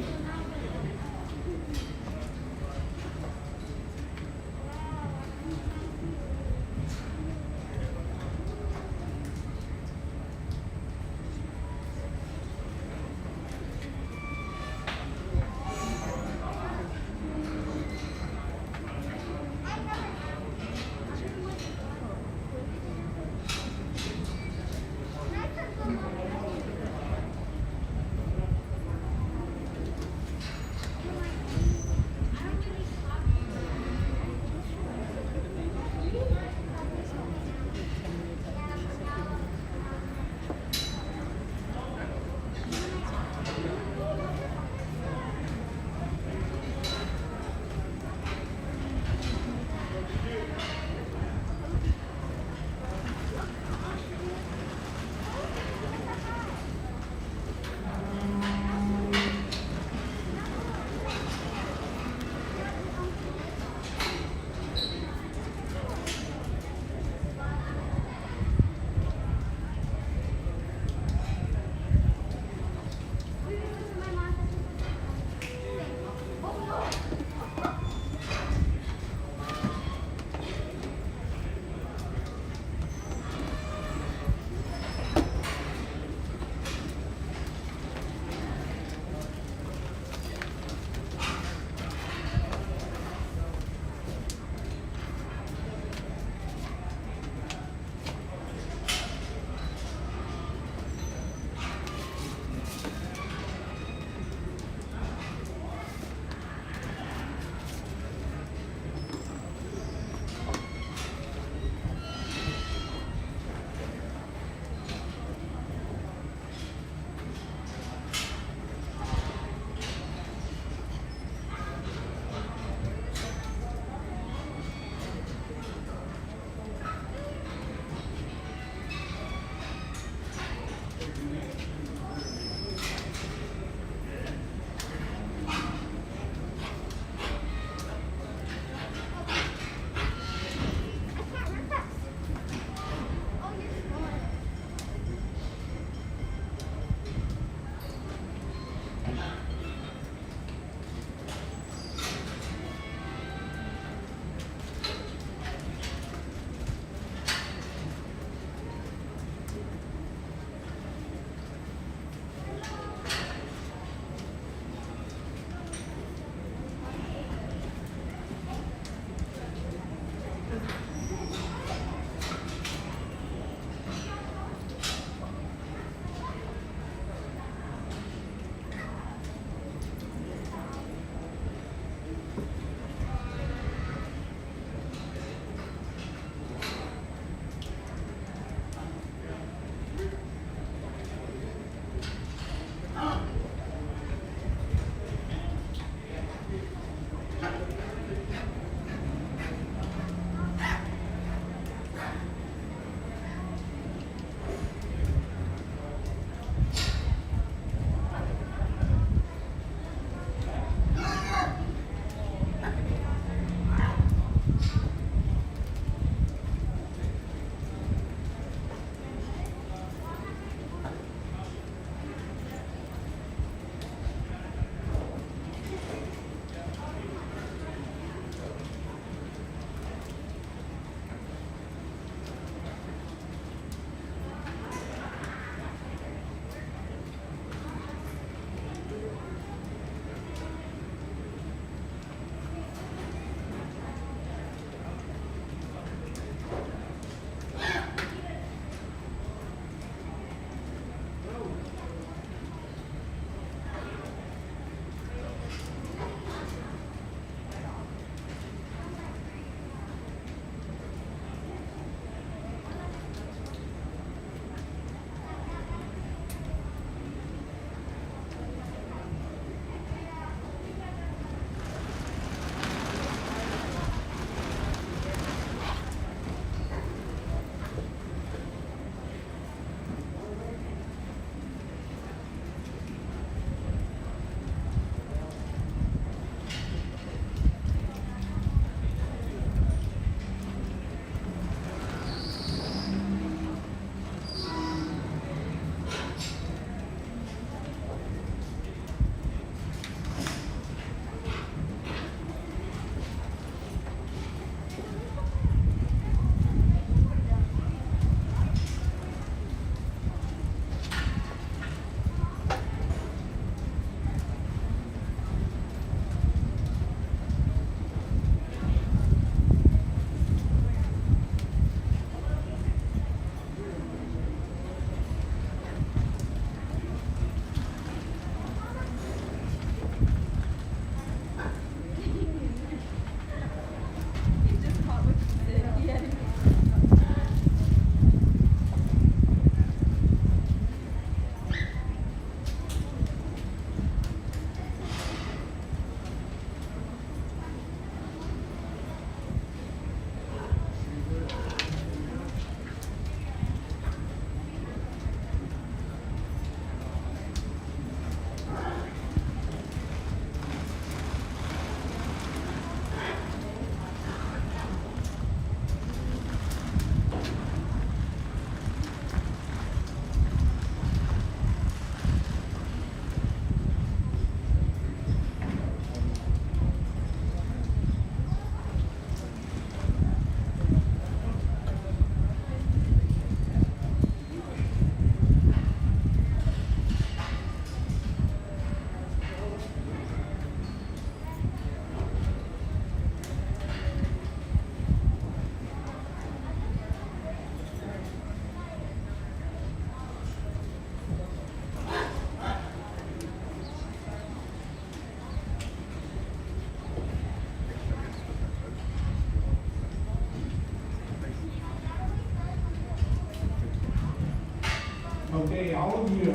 Okay, all of you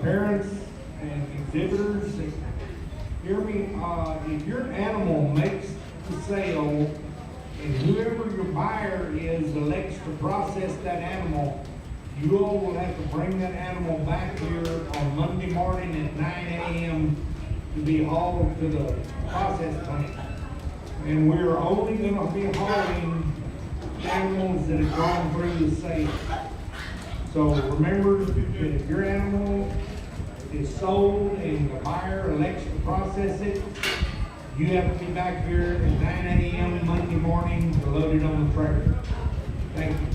parents and exhibitors, hear me. If your animal makes the sale and whoever your buyer is elects to process that animal, you all will have to bring that animal back here on Monday morning at 9 a.m. to be hauled to the process plant. And we're only going to be hauling animals that have gone through the sale. So remember that if your animal is sold and the buyer elects to process it, you have to be back here at 9 a.m. Monday morning to load it on the trailer. Thank you.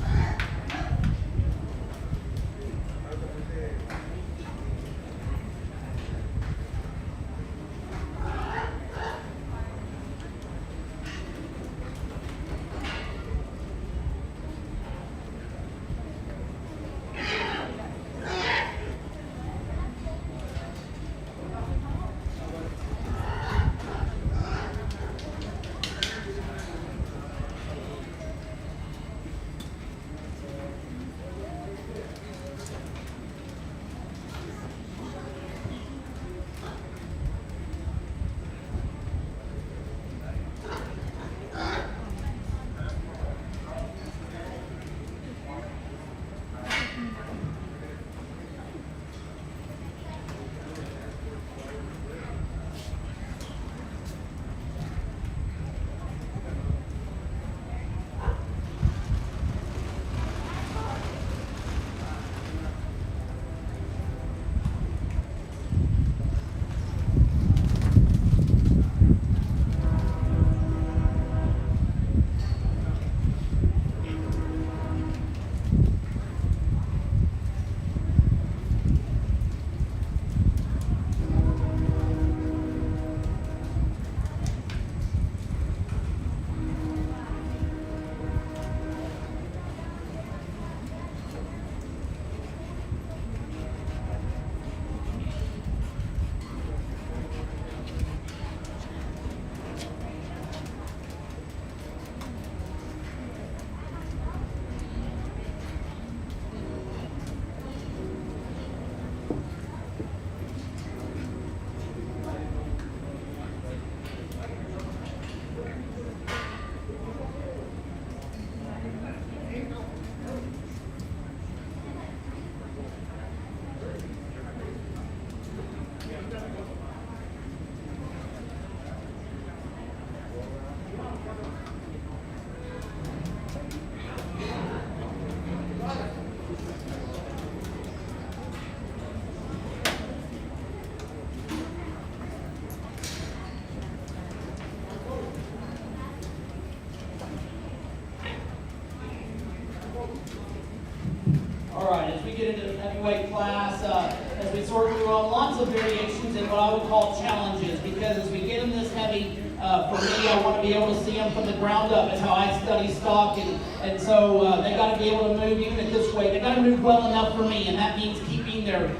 All right, as we get into the heavyweight class, as we sort through lots of variations and what I would call challenges, because as we get in this heavy, for me, I want to be able to see them from the ground up. It's how I study stock, and so they got to be able to move even at this weight. They got to move well enough for me, and that means keeping their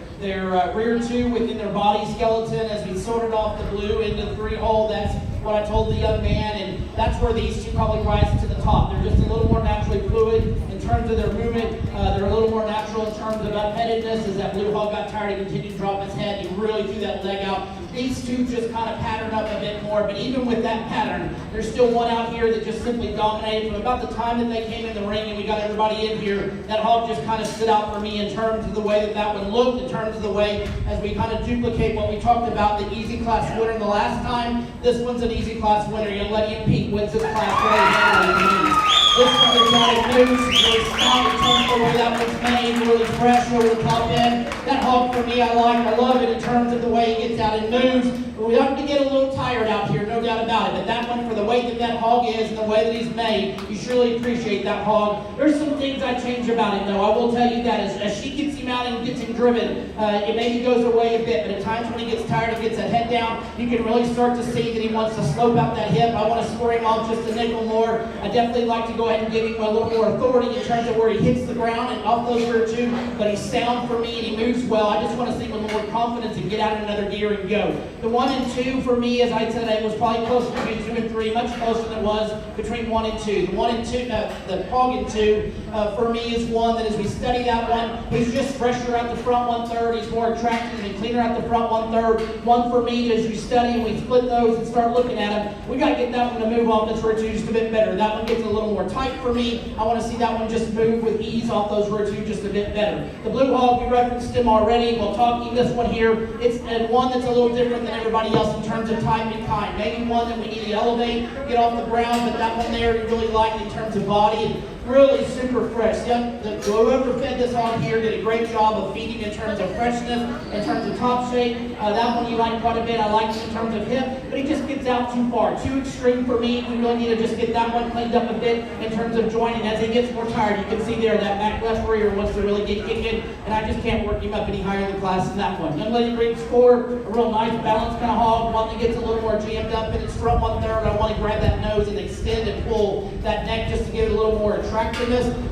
rear two within their body skeleton. As we sorted off the blue into the 3-hole, that's what I told the young man, and that's where these two probably rise to the top. They're just a little more naturally fluid in terms of their movement. They're a little more natural in terms of upheadedness. As that blue hog got tired, he continued to drop his head. He really threw that leg out. These two just kind of patterned up a bit more, but even with that pattern, there's still one out here that just simply dominated. From about the time that they came in the ring and we got everybody in here, that hog just kind of stood out for me in terms of the way that that one looked, in terms of the way as we kind of duplicate what we talked about, the easy class winner the last time. This one's an easy class winner. Young Letty and Pete wins this class very heavily. This one is not loose, it's really strong in terms of the way that one's made, really fresh over the top end. That hog for me I love it in terms of the way he gets out and moves. But we have to get a little tired out here, no doubt about it. But that one, for the way that hog is and the way that he's made, you surely appreciate that hog. There's some things I change about him though, I will tell you that. As she gets him out and gets him driven, it maybe goes away a bit, but at times when he gets tired and gets that head down, you can really start to see that he wants to slope out that hip. I want to score him off just a nickel more. I definitely like to go ahead and give him a little more authority in terms of where he hits the ground and off those rear two, but he's sound for me and he moves well. I just want to see him with more confidence and get out in another gear and go. The one 1 and 2 for me, as I said, it was probably closer to 2 and 3, much closer than it was between 1 and 2. The 1 and 2, the hog and 2, for me is one that as we study that one, he's just fresher at the front 1/3. He's more attractive and cleaner at the front 1/3. One for me, as we study and we split those and start looking at them, we got to get that one to move off this row 2 just a bit better. That one gets a little more tight for me. I want to see that one just move with ease off those row 2 just a bit better. The blue hog, we referenced him already. We'll talk this one here. It's one that's a little different than everybody else in terms of type and kind. Maybe one that we need to elevate, get off the ground, but that one there you really like in terms of body and really super fresh. Whoever fed this hog here did a great job of feeding in terms of freshness, in terms of top shape. That one you like quite a bit. I like it in terms of hip, but he just gets out too far, too extreme for me. We really need to just get that one cleaned up a bit in terms of joining. As he gets more tired, you can see there that back left rear wants to really get kicking, and I just can't work him up any higher in the class than that one. Young lady brings score, a real nice balanced kind of hog, one that gets a little more jammed up in its front 1/3. I want to grab that nose and extend and pull that neck just to give it a little more attractiveness.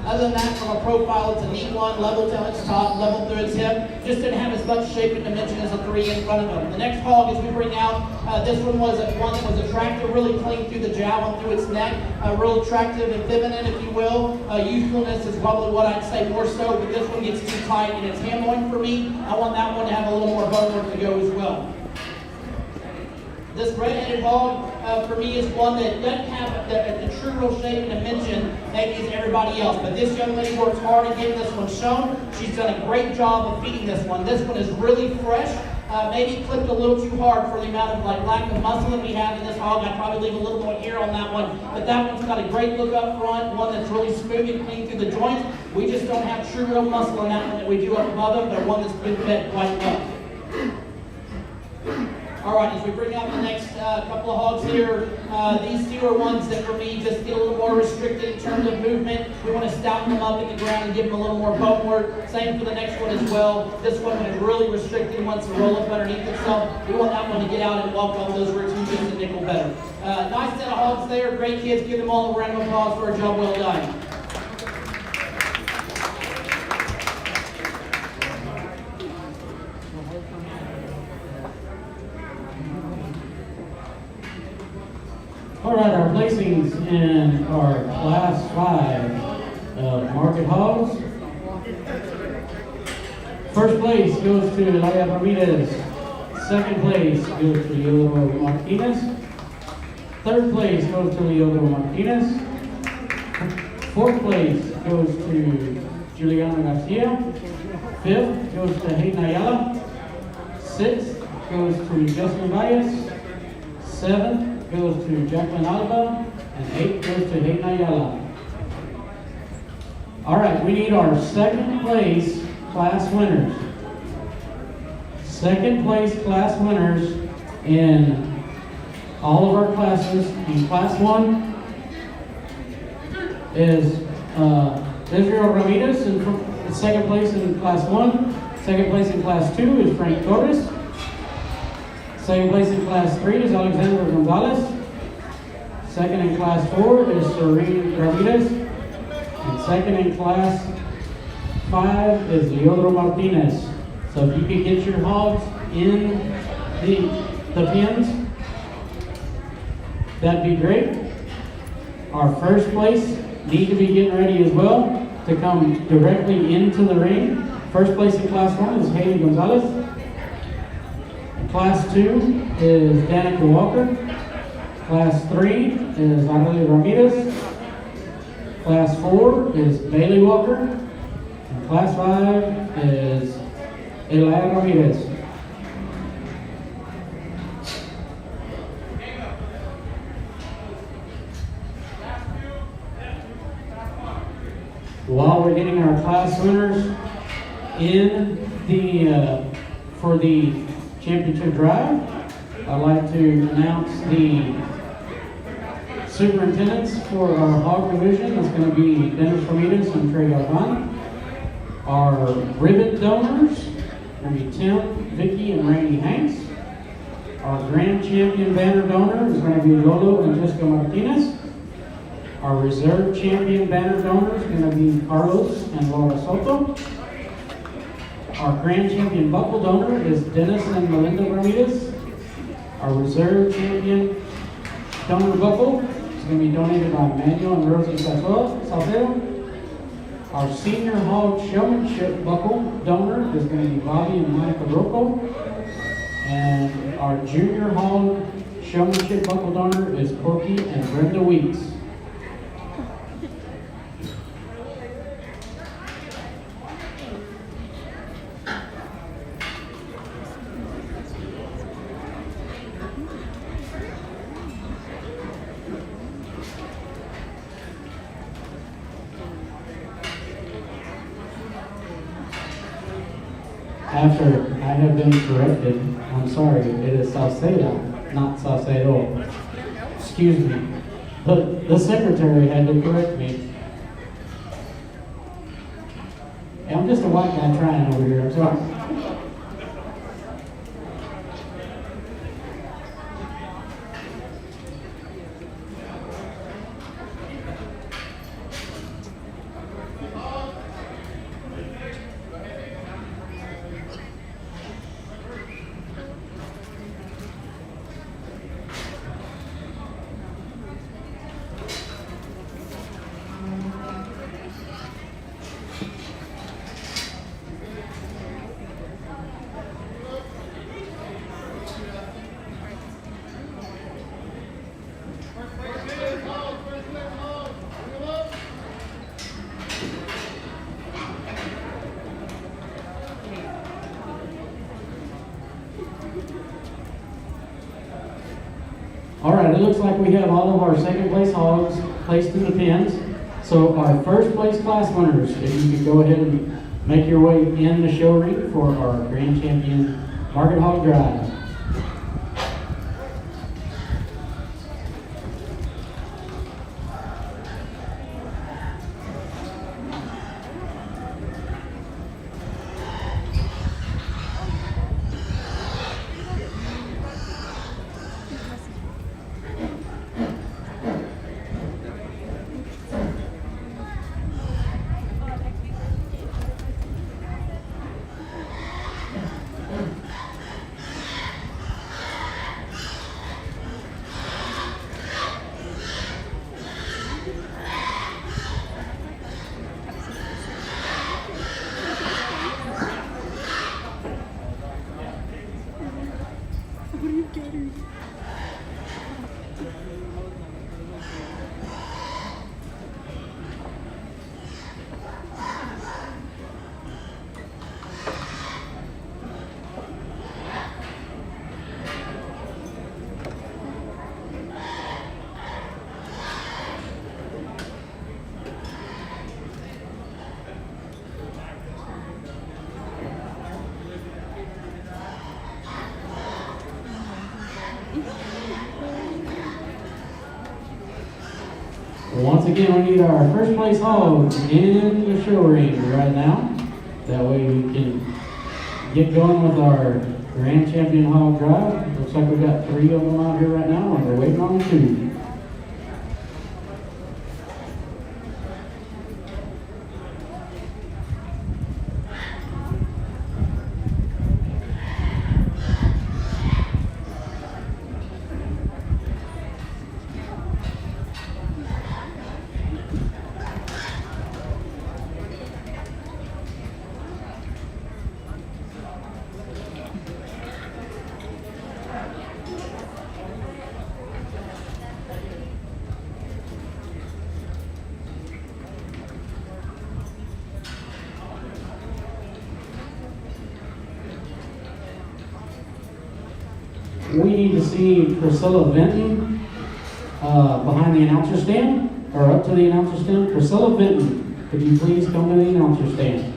Other than that, from a profile, it's a neat one, level to its top, level through its hip. Just didn't have as much shape and dimension as a 3 in front of him. The next hog, as we bring out, this one was one that was attractive, really clean through the jowl and through its neck, real attractive and feminine, if you will. Youthfulness is probably what I'd say more so, but this one gets too tight in its handling for me. I want that one to have a little more bone work to go as well. This red-headed hog, for me, is one that doesn't have the true real shape and dimension maybe as everybody else. But this young lady works hard at getting this one shown. She's done a great job of feeding this one. This one is really fresh. Maybe clipped a little too hard for the amount of lack of muscle that we have in this hog. I'd probably leave a little more hair on that one. But that one's got a great look up front, one that's really smooth and clean through the joints. We just don't have true real muscle in that one that we do up above it, but one that's been fed quite well. All right, as we bring out the next couple of hogs here, these two are ones that for me just get a little more restricted in terms of movement. We want to stouten them up in the ground and give them a little more bone work. Same for the next one as well. This one is really restricted, wants to roll up underneath itself. We want that one to get out and walk off those routines just a nickel better. Nice set of hogs there. Great kids. Give them all a round of applause for a job well done. All right, our placings in our Class 5 market hogs. First place goes to Elia Ramirez. Second place goes to Leodoro Martinez. Third place goes to Leodoro Martinez. Fourth place goes to Juliana Garcia. Fifth goes to Hayden Ayala. Sixth goes to Justin Valles. Seventh goes to Jacqueline Alba, and 8 goes to Hayden Ayala. All right, we need our second place class winners. Second place class winners in all of our classes. In Class 1 is Israel Ramirez in second place in Class 1. Second place in Class 2 is Frank Torres. Second place in Class 3 is Alexander Gonzalez. Second in Class 4 is Serene Ramirez. And second in Class 5 is Leodoro Martinez. So if you could get your hogs in the pens, that'd be great. Our first place need to be getting ready as well to come directly into the ring. First place in Class 1 is Haley Gonzalez. Class 2 is Danica Walker. Class 3 is Arely Ramirez. Class 4 is Bailey Walker. And Class 5 is Elia Ramirez. While we're getting our class winners in for the championship drive, I'd like to announce the superintendents for our hog division. It's going to be Dennis Ramirez and Trey Galvan. Our ribbon donors are going to be Tim, Vicky, and Randy Hanks. Our grand champion banner donor is going to be Lolo and Jessica Martinez. Our reserve champion banner donor is going to be Carlos and Laura Soto. Our grand champion buckle donor is Dennis and Melinda Ramirez. Our reserve champion donor buckle is going to be donated by Manuel and Rosie Salcedo. Our senior hog showmanship buckle donor is going to be Bobby and Monica Rocco. And our junior hog showmanship buckle donor is Corky and Brenda Weeks. After I have been corrected, I'm sorry, it is Salcedo, not Salcedo. Excuse me. The secretary had to correct me. Hey, I'm just a white guy trying over here, I'm sorry. All right, it looks like we have all of our second place hogs placed in the pens. So our first place class winners, if you could go ahead and make your way in the show ring for our grand champion Market Hog Drive. Once again, we need our first place hogs in the show ring right now. That way we can get going with our grand champion hog drive. Looks like we've got 3 of them out here right now, and we're waiting on 2. We need to see Priscilla Vinton behind the announcer stand, or up to the announcer stand. Priscilla Vinton, could you please come to the announcer stand?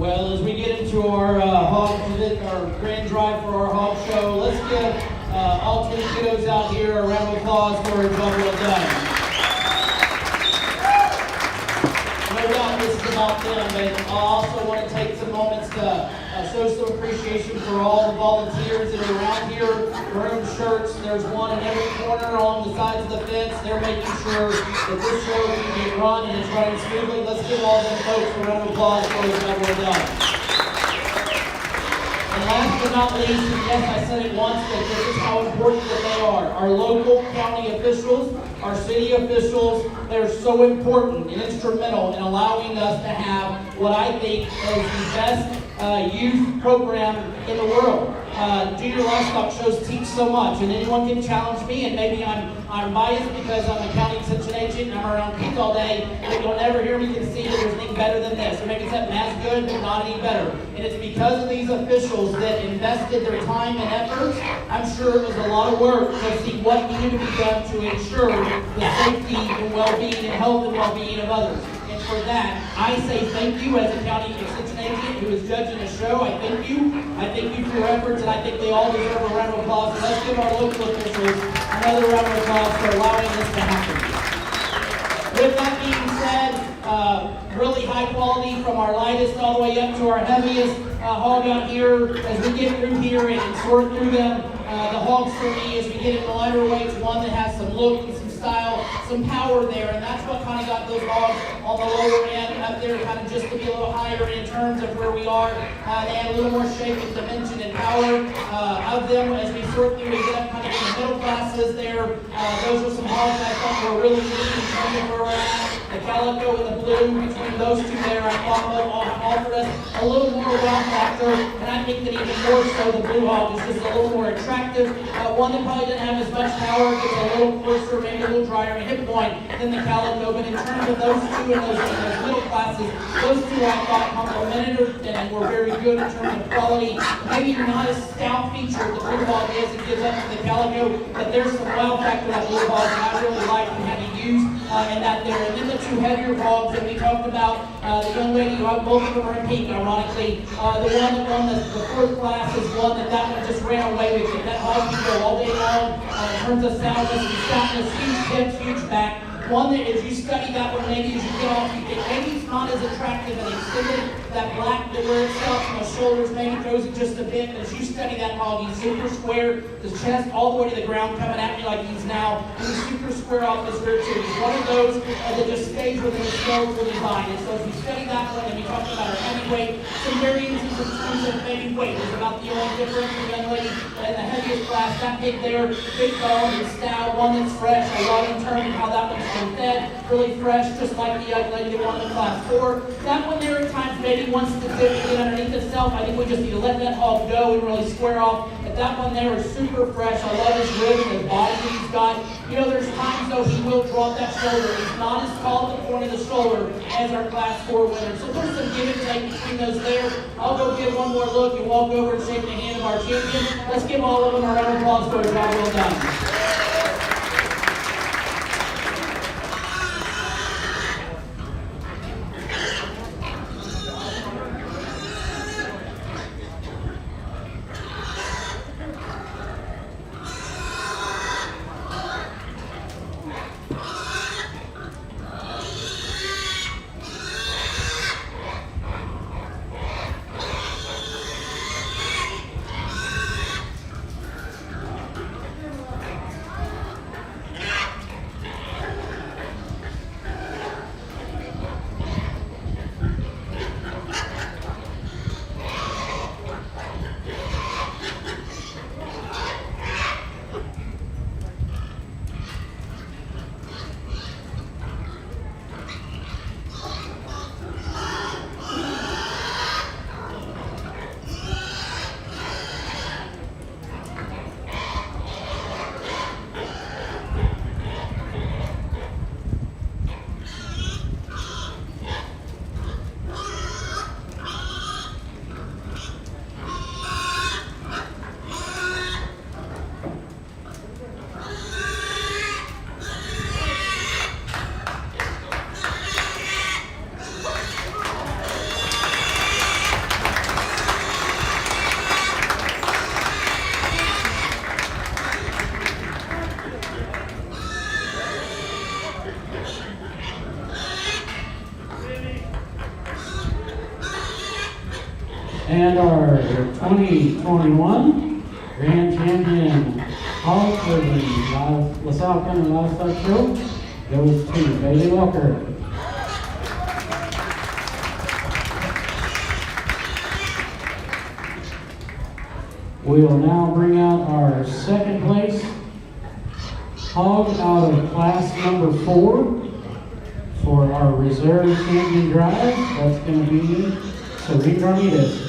Well, as we get into our our grand drive for our hog show, let's give all 10 kiddos out here a round of applause for a job well done. No doubt this is about them, but I also want to take some moments to show some appreciation for all the volunteers that are around here wearing shirts. There's one in every corner along the sides of the fence. They're making sure that this show can be run and it's running smoothly. Let's give all them folks a round of applause for the job well done. And last but not least, and yes, I said it once, but this is how important that they are. Our local county officials, our city officials, they're so important and instrumental in allowing us to have what I think is the best youth program in the world. Junior livestock shows teach so much, and anyone can challenge me, and maybe I'm biased because I'm a county extension agent and I'm around kids all day, but you'll never hear me concede that there's anything better than this, or maybe something as good but not any better. And it's because of these officials that invested their time and efforts. I'm sure it was a lot of work to see what needed to be done to ensure the safety and well-being and health and well-being of others. And for that, I say thank you as a county extension agent who is judging the show. I thank you. I thank you for your efforts, and I think they all deserve a round of applause. So let's give our local officials another round of applause for allowing this to happen. With that being said, really high quality from our lightest all the way up to our heaviest hog out here. As we get through here and sort through them, the hogs for me, as we get into lighter weights, one that has some look and some style, some power there, and that's what kind of got those hogs on the lower end up there, kind of just to be a little higher in terms of where we are. They had a little more shape and dimension and power of them. As we sort through, we get up kind of in the middle classes there. Those are some hogs that I thought were really neat in terms of where we're at. The calico and the blue, between those two there, I thought offered us a little more wow factor, and I think that even more so the blue hog is just a little more attractive. One that probably doesn't have as much power, gets a little closer, maybe a little drier in hip point than the calico, but in terms of those two in those middle classes, those two I thought complemented and were very good in terms of quality. Maybe not as stout featured the blue hog is, it gives up to the calico, but there's some wow factor that blue hog that I really like and have used in that there. And then the two heavier hogs that we talked about, the young lady who had both of them are in pink, ironically. The one that won the fourth class is one that one just ran away with it. That hog can go all day long in terms of soundness and stoutness, huge hips, huge back. One that, as you study that one, maybe as you get off, you think maybe it's not as attractive and extended. That black that where it stops from the shoulders maybe throws it just a bit. But as you study that hog, he's super square, his chest all the way to the ground, coming at me like he's now. And he's super square off his rear too. He's one of those that just stays within his skeletal design. And so as we study that one, and we talked about our heavyweight, some variances in terms of maybe weight is about the only difference. The young lady in the heaviest class, that pig there, big bone and stout, one that's fresh. I love in terms of how that one's been fed, really fresh, just like the young lady that won in class 4. That one there at times maybe wants to dip and get underneath itself. I think we just need to let that hog go and really square off. But that one there is super fresh. I love his ribs and his body that he's got. You know, there's times though he will drop that shoulder. He's not as tall at the point of the shoulder as our class 4 winner. So there's some give and take between those there. I'll go give one more look and walk over and shake the hand of our champion. Let's give all of them a round of applause for a job well done. And our 2021 Grand Champion hog for the LaSalle County Livestock Show goes to Bailey Walker. We will now bring out our second place hog out of class number 4 for our reserve champion drive. That's going to be Serene Ramirez.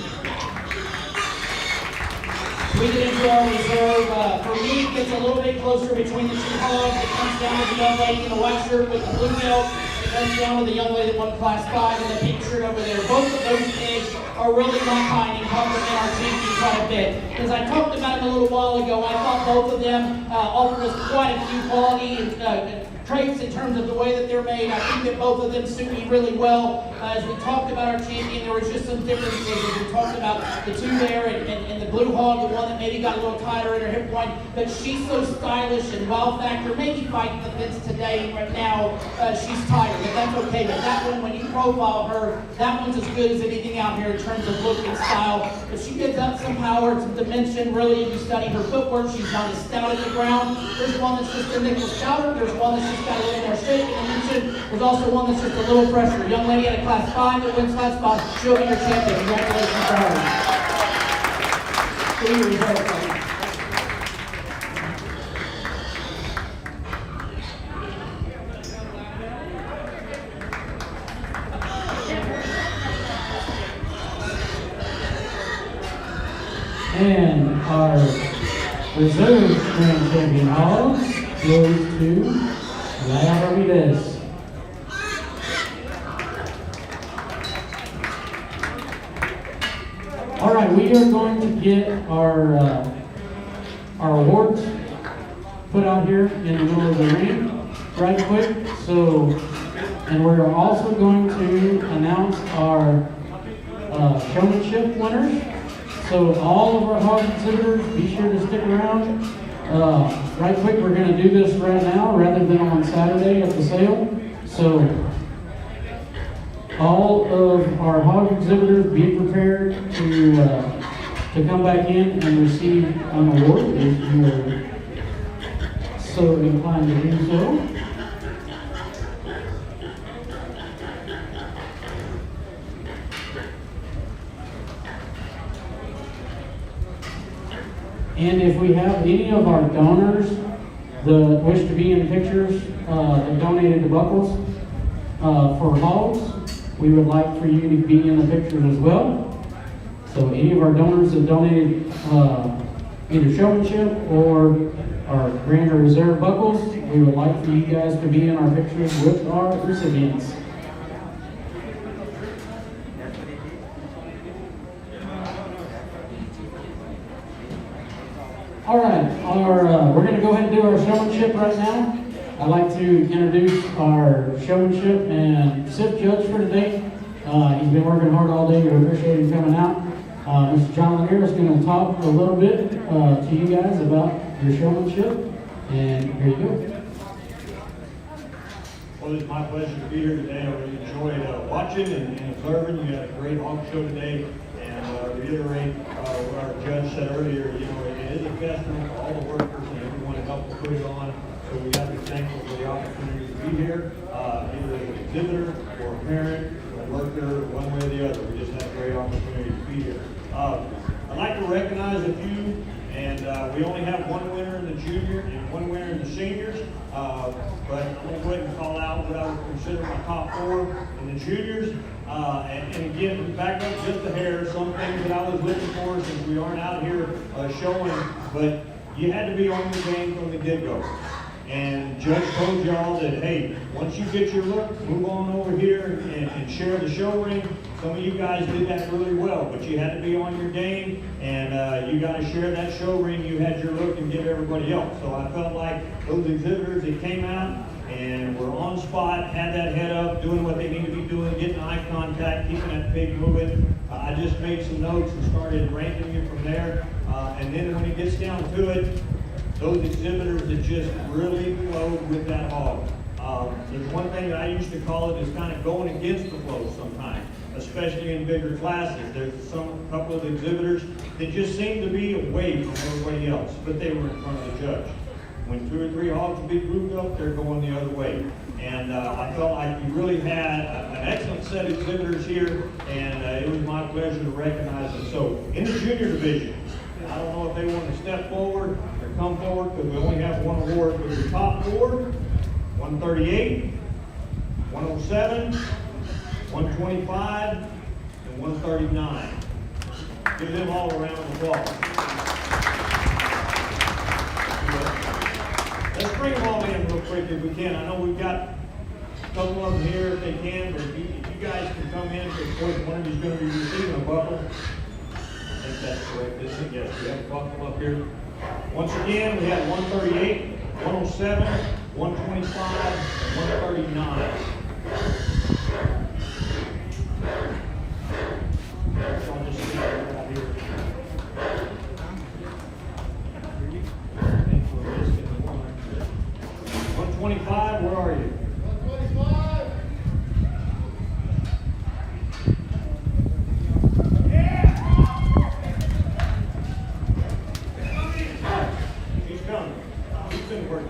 We get into our reserve. For me, it gets a little bit closer between the two hogs. It comes down to the young lady in the white shirt with the blue belt. It comes down to the young lady that won class 5 in the pink shirt over there. Both of those pigs are really one kind and complement our champion quite a bit. As I talked about it a little while ago, I thought both of them offered us quite a few quality traits in terms of the way that they're made. I think that both of them suit me really well. As we talked about our champion, there was just some differences. As we talked about the two there and the blue hog, the one that maybe got a little tighter in her hip point, but she's so stylish and wow factor. Maybe fighting the fence today, right now, she's tired, but that's okay. But that one, when you profile her, that one's as good as anything out here in terms of look and style. But she gives up some power, some dimension. Really, if you study her footwork, she's not as stout at the ground. There's one that's just a nickel stouter. There's one that's just got a little more shape and dimension. There's also one that's just a little fresher. Young lady out of class 5 that wins class 5. She'll be your champion. Congratulations to her. Three results. And our reserve grand champion hog goes to Lion Ramirez. All right, we are going to get our awards put out here in the middle of the ring right quick. So, and we're also going to announce our showmanship winners. So all of our hog exhibitors, be sure to stick around. Right quick, we're going to do this right now rather than on Saturday at the sale. So all of our hog exhibitors, be prepared to come back in and receive an award if you are so inclined to do so. And if we have any of our donors that wish to be in pictures that donated the buckles for hogs, we would like for you to be in the pictures as well. So any of our donors that donated either showmanship or our grand or reserve buckles, we would like for you guys to be in our pictures with our recipients. All right, we're going to go ahead and do our showmanship right now. I'd like to introduce our showmanship and SIP judge for today. He's been working hard all day. We appreciate him coming out. Mr. John Lanier is going to talk a little bit to you guys about your showmanship. And here you go. Well, it's my pleasure to be here today. I really enjoyed watching and observing. You had a great hog show today. And reiterate what our judge said earlier, you know, it is a festival for all the workers and everyone who helped to put it on. So we have to be thankful for the opportunity to be here, either as an exhibitor or a parent, or a worker, one way or the other. We just had a great opportunity to be here. I'd like to recognize a few, and we only have one winner in the junior and one winner in the seniors. But I'm going to go ahead and call out what I would consider my top 4 in the juniors. And again, back up just a hair, some things that I was looking for since we aren't out here showing, but you had to be on your game from the get-go. And Judge told y'all that, hey, once you get your look, move on over here and share the show ring. Some of you guys did that really well, but you had to be on your game, and you got to share that show ring. You had your look and give everybody else. So I felt like those exhibitors that came out and were on spot, had that head up, doing what they need to be doing, getting eye contact, keeping that pig moving. I just made some notes and started ranking you from there. And then when it gets down to it, those exhibitors that just really flowed with that hog. There's one thing that I used to call it is kind of going against the flow sometimes, especially in bigger classes. There's a couple of exhibitors that just seem to be away from everybody else, but they were in front of the judge. When 2 or 3 hogs would be grouped up, they're going the other way. And I felt like you really had an excellent set of exhibitors here, and it was my pleasure to recognize them. So, in the junior division, I don't know if they want to step forward or come forward, because we only have one award, but the top 4, 138, 107, 125, and 139. Give them all a round of applause. Let's bring them all in real quick if we can. I know we've got a couple of them here if they can, but if you guys can come in, because of course one of you's going to be receiving a buckle. I think that's correct, isn't it? Yes, we have a buckle up here. Once again, we have 138, 107, 125, and 139. So I'll just stick that right here. 125, where are you? 125! Yeah! She's coming. She's been working.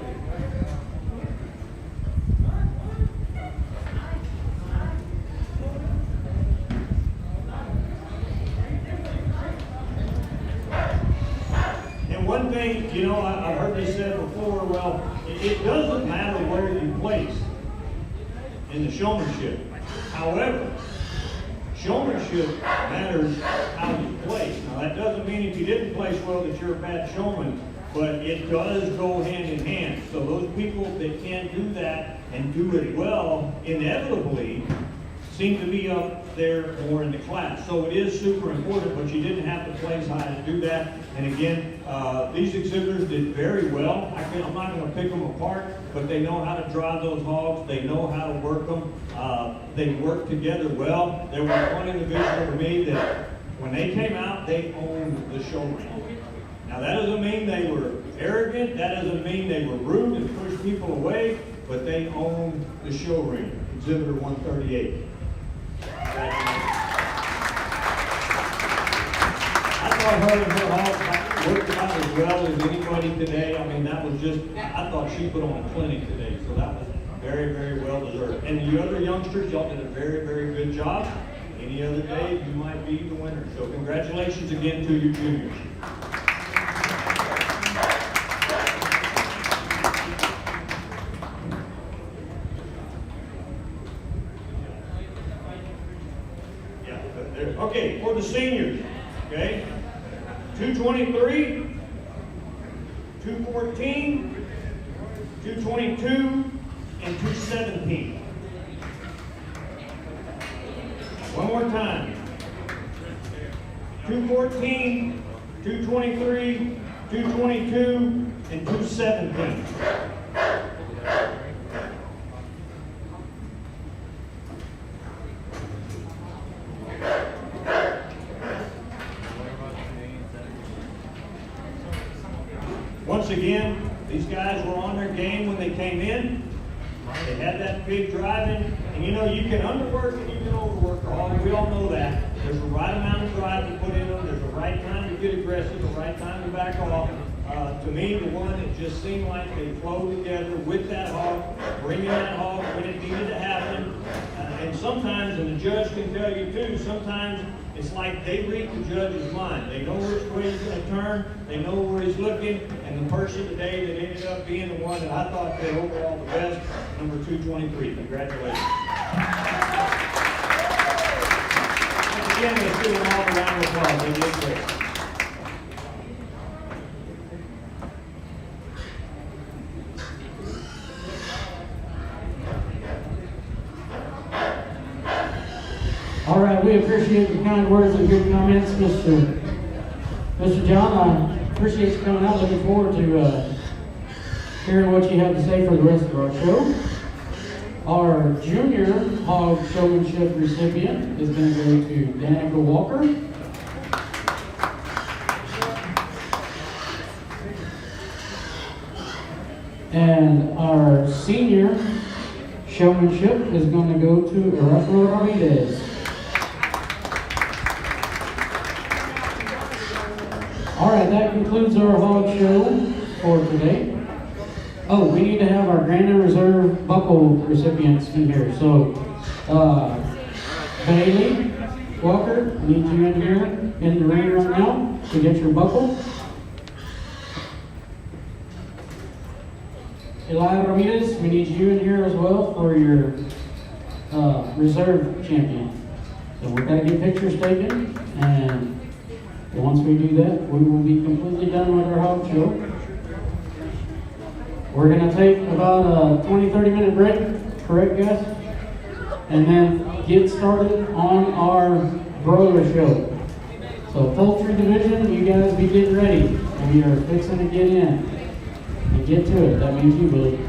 And one thing, you know, I've heard this said before, well, it doesn't matter where you place in the showmanship. However, showmanship matters how you place. Now, that doesn't mean if you didn't place well that you're a bad showman, but it does go hand in hand. So those people that can do that and do it well, inevitably, seem to be up there more in the class. So it is super important, but you didn't have to place high to do that. And again, these exhibitors did very well. I'm not going to pick them apart, but they know how to drive those hogs. They know how to work them. They work together well. There was one individual to me that when they came out, they owned the show ring. Now that doesn't mean they were arrogant. That doesn't mean they were rude and pushed people away, but they owned the show ring. Exhibitor 138. I thought her and her hogs worked out as well as anybody today. I mean, that was just, I thought she put on a clinic today, so that was very, very well deserved. And you other youngsters, y'all did a very, very good job. Any other day, you might be the winner. So congratulations again to you juniors. Okay, for the seniors, okay, 223, 214, 222, and 217. One more time. 214, 223, 222, and 217. Once again, these guys were on their game when they came in. They had that big driving, and you know, you can underwork and you can overwork the hog. We all know that. There's a right amount of drive to put in them. There's a right time to get aggressive, a right time to back off. To me, the one that just seemed like they flowed together with that hog, bringing that hog when it needed to happen. And sometimes, and the judge can tell you too, sometimes it's like they read the judge's mind. They know which way he's going to turn. They know where he's looking. And the person today that ended up being the one that I thought did overall the best, number 223. Congratulations. Once again, let's give them all a round of applause. They did great. All right, we appreciate the kind words and good comments, Mr. John. I appreciate you coming out. Looking forward to hearing what you have to say for the rest of our show. Our junior hog showmanship recipient is going to go to Danica Walker. And our senior showmanship is going to go to Erasmo Ramirez. All right, that concludes our hog show for today. Oh, we need to have our Grand and Reserve buckle recipients in here. So, Bailey Walker, I need you in here in the ring right now to get your buckle. Eli Ramirez, we need you in here as well for your reserve champion. So we're going to get pictures taken, and once we do that, we will be completely done with our hog show. We're going to take about a 20-30 minute break, correct guys? And then get started on our broiler show. So poultry division, you guys be getting ready. We are fixing to get in and get to it. That means you, Billy.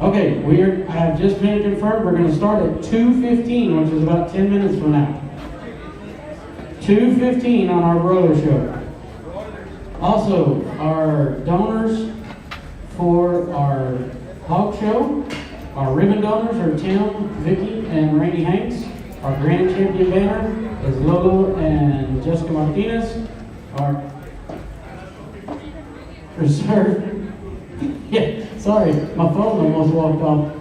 Okay, I have just been confirmed. We're going to start at 2:15, which is about 10 minutes from now. 2:15 on our broiler show. Also, our donors for our hog show, our ribbon donors are Tim, Vicky, and Randy Hanks. Our grand champion banner is Lolo and Jessica Martinez. Our reserve, yeah, sorry, my phone almost walked off.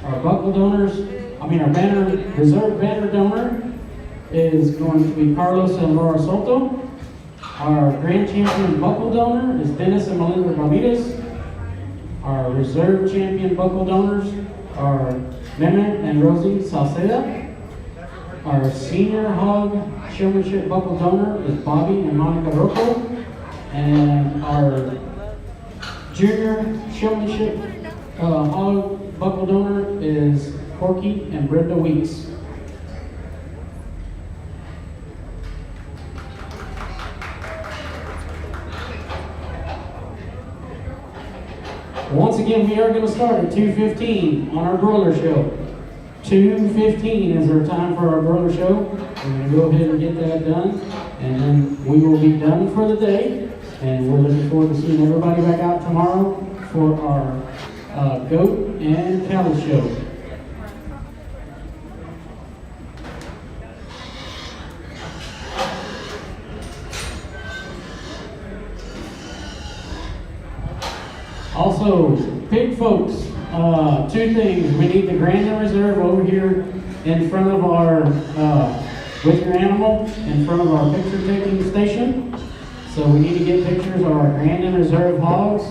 Our buckle donors, our reserve banner donor is going to be Carlos and Laura Soto. Our grand champion buckle donor is Dennis and Melinda Ramirez. Our reserve champion buckle donors are Mehmet and Rosie Salceda. Our senior hog showmanship buckle donor is Bobby and Monica Rocco. And our junior showmanship hog buckle donor is Corky and Brenda Weeks. Once again, we are going to start at 2:15 on our broiler show. 2:15 is our time for our broiler show. We're going to go ahead and get that done, and then we will be done for the day. And we're looking forward to seeing everybody back out tomorrow for our goat and cattle show. Also, pig folks, two things. We need the Grand and Reserve over here in front of our, with your animal, in front of our picture taking station. So we need to get pictures of our Grand and Reserve hogs.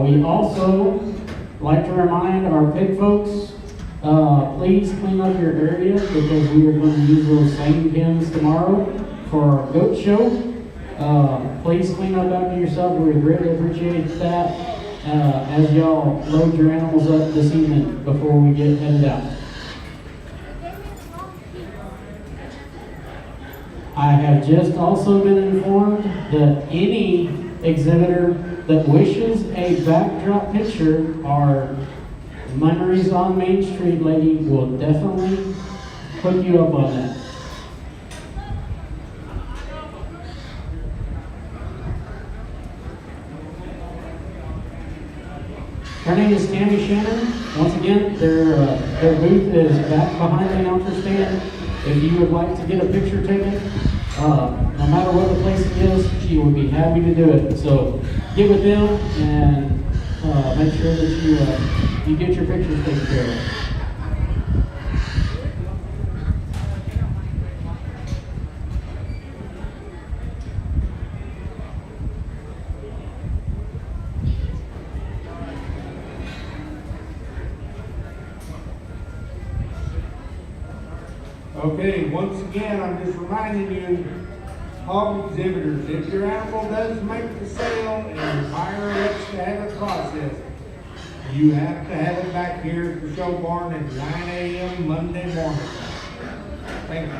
We also like to remind our pig folks, please clean up your area because we are going to use those same pins tomorrow for our goat show. Please clean up after yourself. We greatly appreciate that as y'all load your animals up this evening before we get headed out. I have just also been informed that any exhibitor that wishes a backdrop picture, our Memories on Main Street lady will definitely hook you up on that. Her name is Tammy Shannon. Once again, their booth is back behind the announcer stand. If you would like to get a picture taken, no matter what the place is, she would be happy to do it. So get with them and make sure that you get your pictures taken care of. Okay, once again, I'm just reminding you, hog exhibitors, if your animal does make the sale and your buyer elects to have it processed, you have to have it back here at the show barn at 9 a.m. Monday morning. Thank you.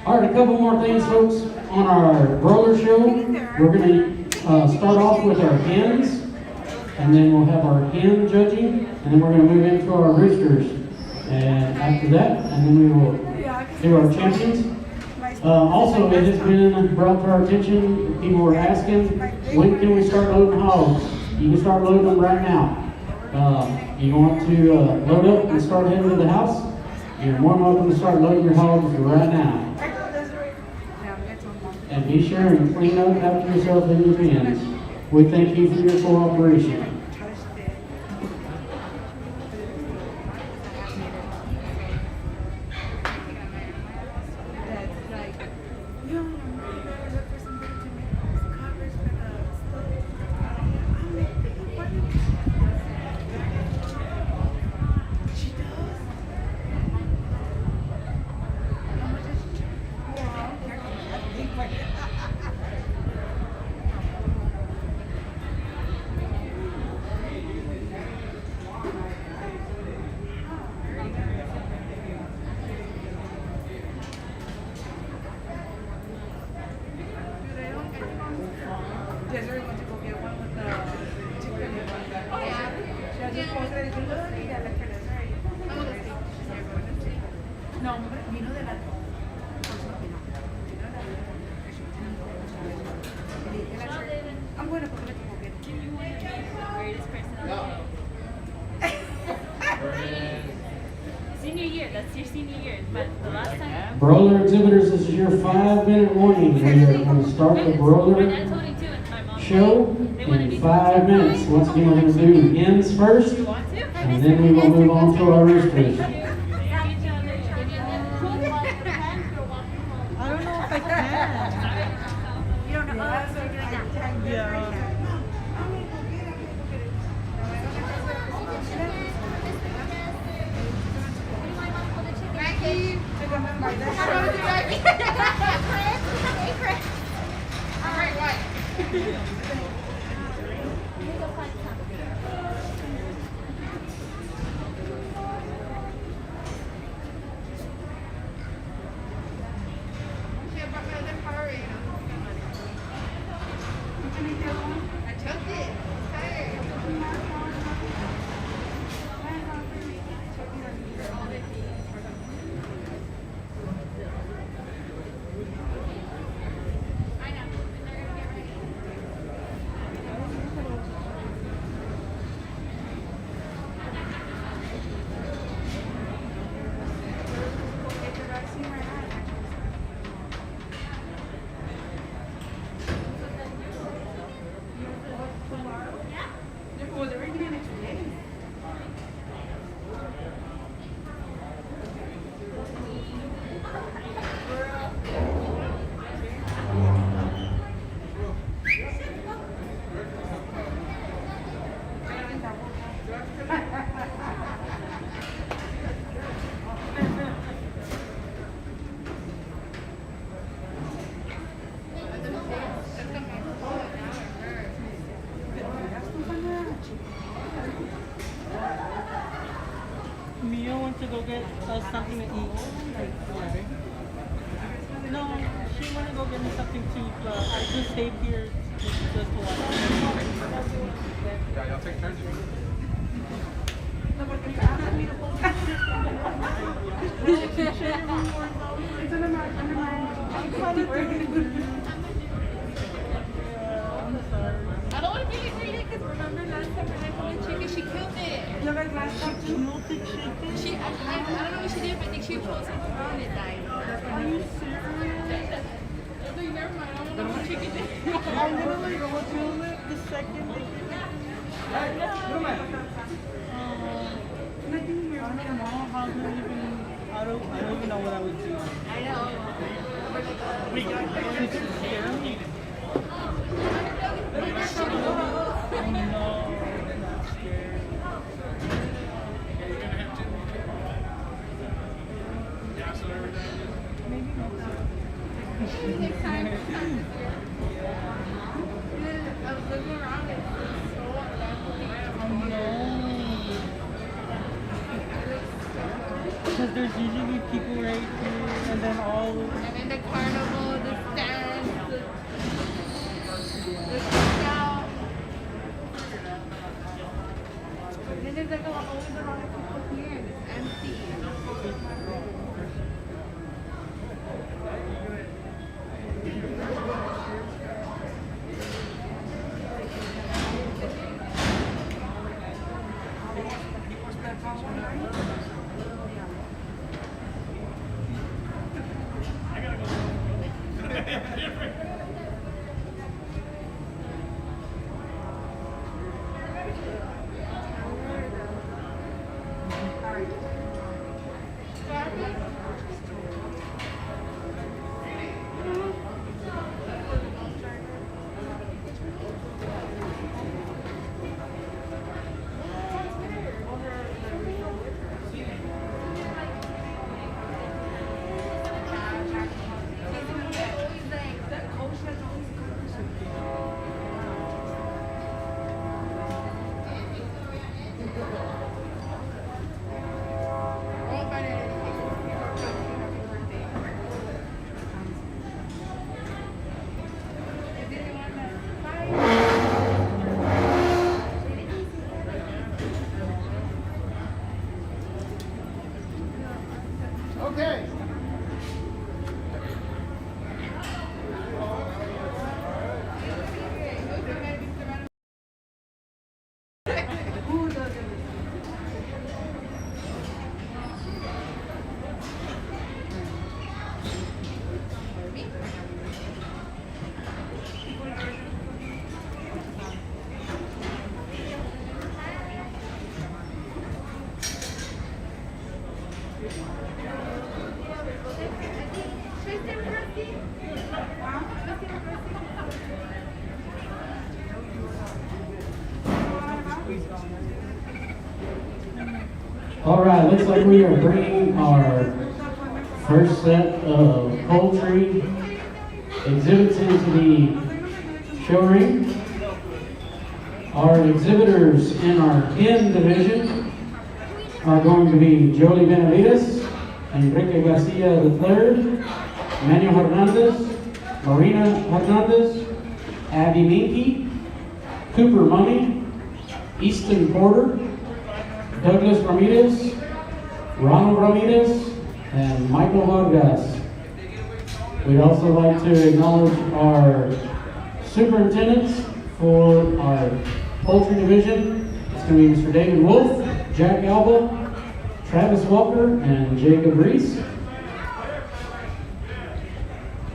All right, a couple more things, folks, on our broiler show. We're going to start off with our hens, and then we'll have our hen judging, and then we're going to move into our roosters. And after that, and then we will do our champions. Also, it has been brought to our attention, people were asking, when can we start loading hogs? You can start loading them right now. You want to load up and start heading to the house? You're more than welcome to start loading your hogs right now. And be sure and clean up after yourself in your pens. We thank you for your cooperation. Senior year, that's your senior year. But the last time. Broiler exhibitors, this is your 5-minute warning. We are going to start the broiler show in 5 minutes. Once again, we're going to do hens first, and then we will move on to our roosters. I don't know if I can. You don't know. Oh, so you're doing that. Yeah. Mia went to go get us something to eat. No, she wanted to go get me something to eat, but I just stayed here just to watch. Yeah, y'all take turns. I don't want to give it to you because remember last time when I called the chicken, she killed it. She, I don't know what she did, but I think she pulled something wrong and it died. Are you serious? I was like, never mind, I don't know what chicken did. I'm gonna like kill it the second they give it. I don't know how to even. I don't even know what I would do. I know. Did you scare me? Oh no, I'm not scared. Maybe not. Next time. I was looking around and it was so unlucky. Oh no. Because there's usually people right here, and then all. And then the carnival, the stands, the cookout. And then there's like always a lot of people here, and it's empty. Okay. All right, looks like we are bringing our first set of poultry exhibits into the show ring. Our exhibitors in our hen division are going to be Jolie Benavides, Enrique Garcia III, Manuel Hernandez, Marina Hernandez, Abby Minky, Cooper Mummy, Easton Porter, Douglas Ramirez, Ronald Ramirez, and Michael Vargas. We'd also like to acknowledge our superintendents for our poultry division. It's going to be Mr. David Wolf, Jack Alba, Travis Walker, and Jacob Reese.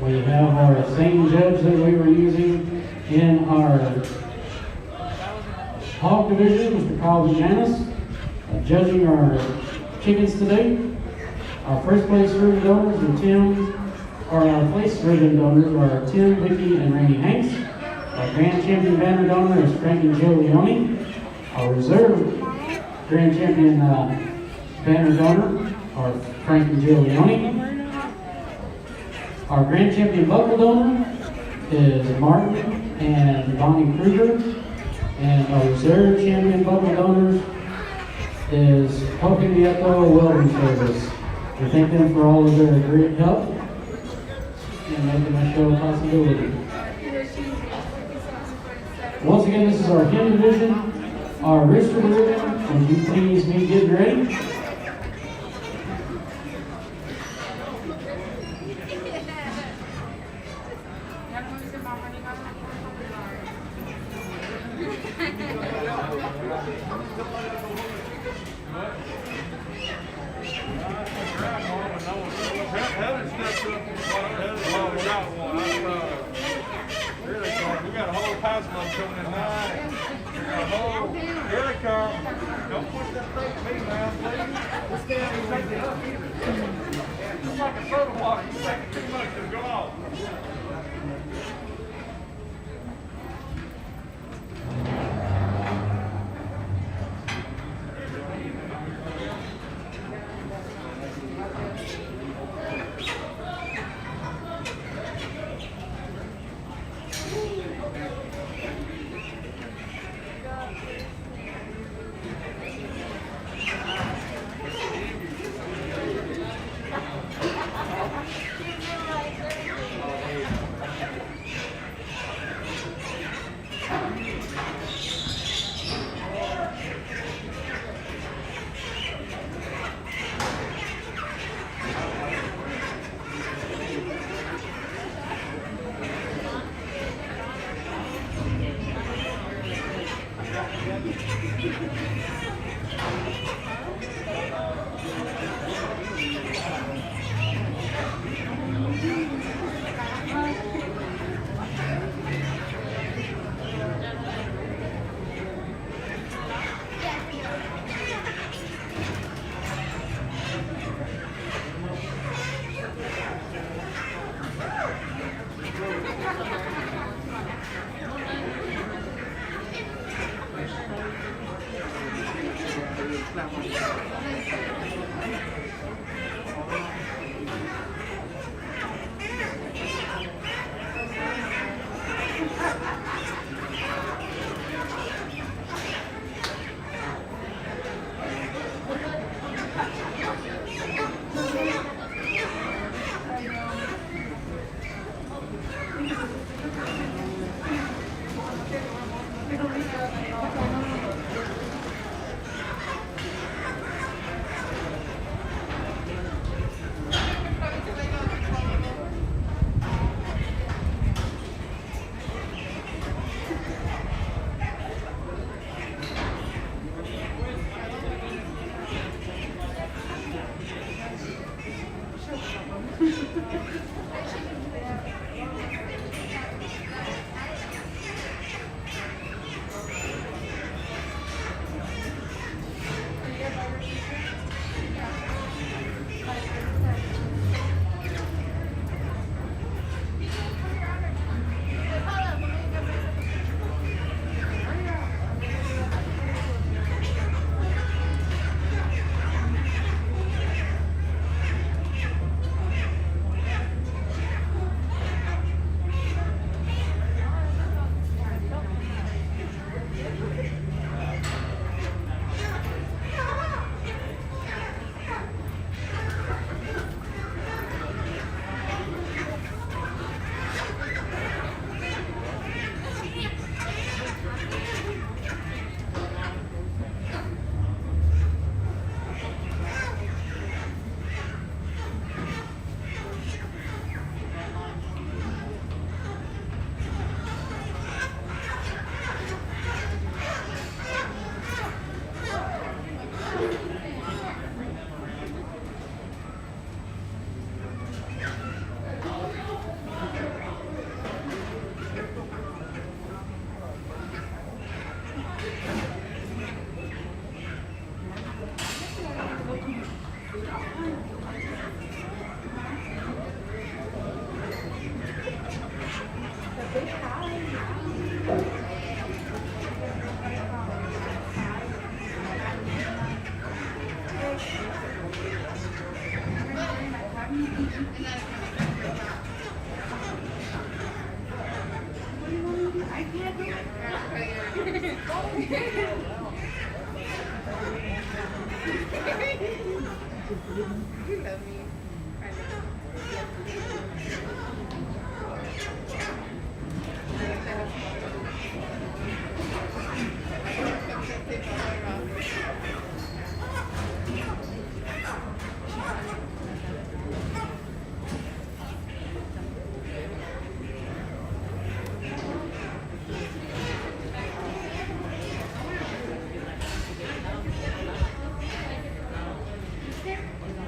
We have our same judge that we were using in our hog division, Mr. Kyle Janis, judging our chickens today. Our first place ribbon donors our place ribbon donors are Tim, Vicky, and Randy Hanks. Our grand champion banner donor is Frank and Joe Leone. Our reserve grand champion banner donor are Frank and Joe Leone. Our grand champion buckle donor is Martin and Bonnie Kruger. And our reserve champion buckle donors is Helping the Echo Welding Service. We thank them for all of their great help in making this show a possibility. Once again, this is our hen division, our rooster division. Would you please be getting ready?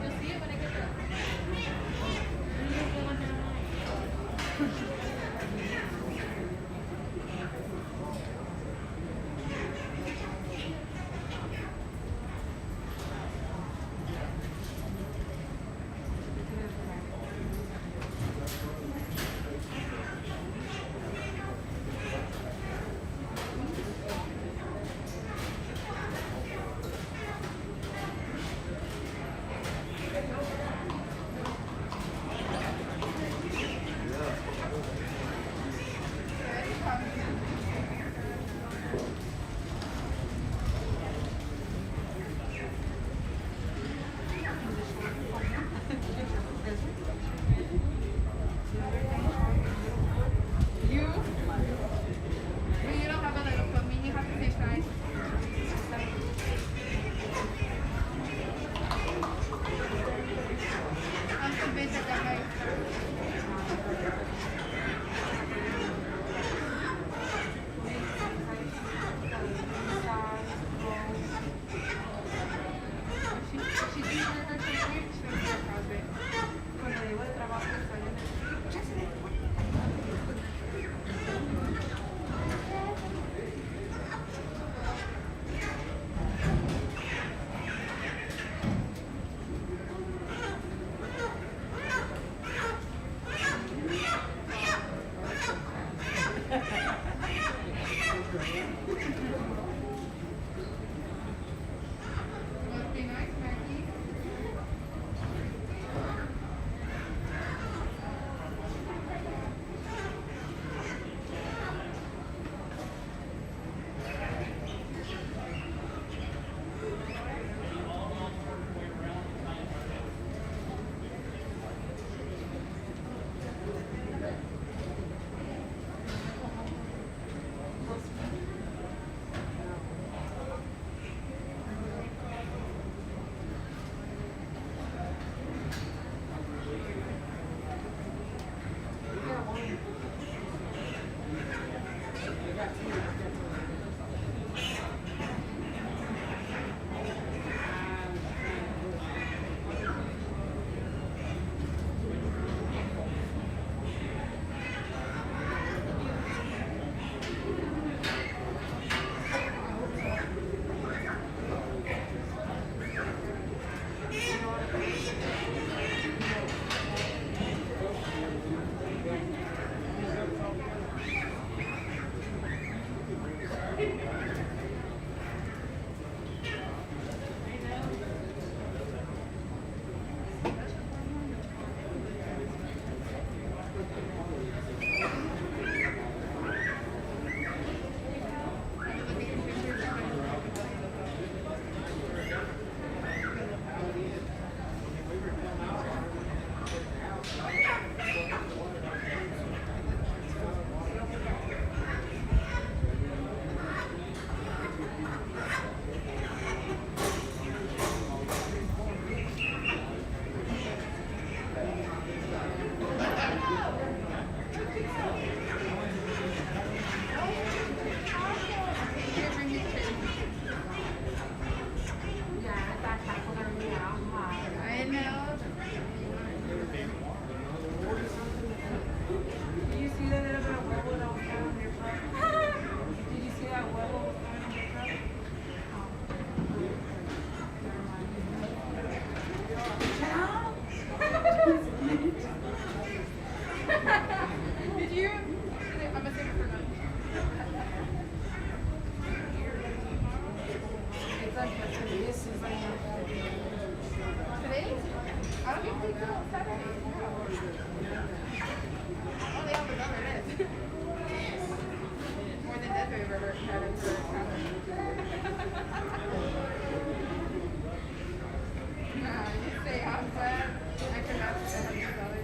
You'll see it when I get there. Today? I don't get paid till on Saturday. No. Oh, they always over this. More than that, we've ever had it for a time. You say outside, I could not spend $100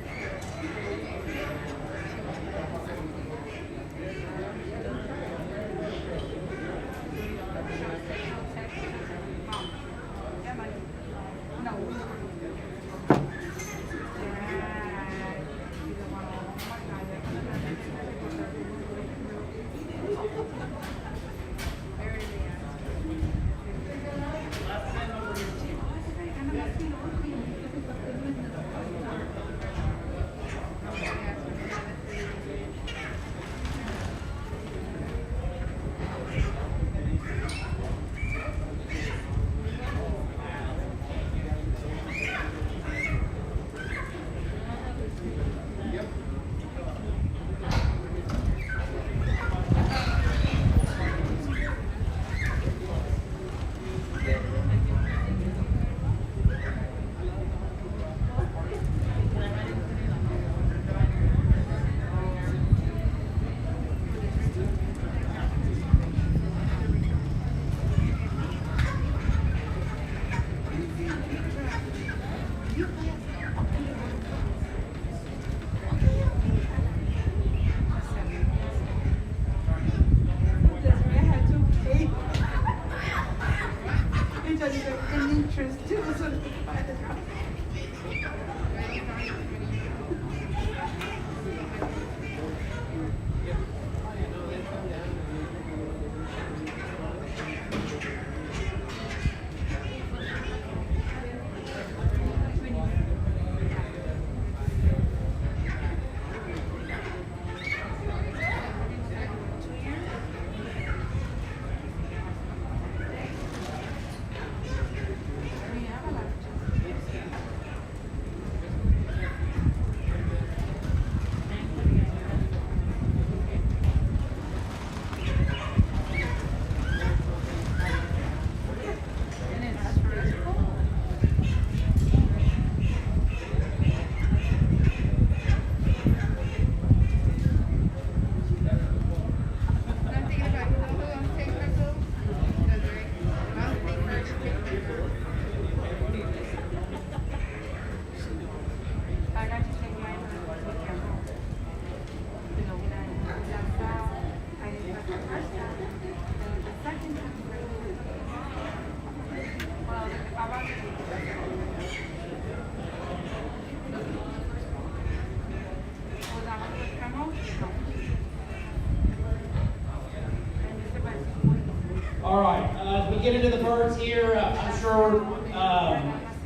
All right, as we get into the birds here, I'm sure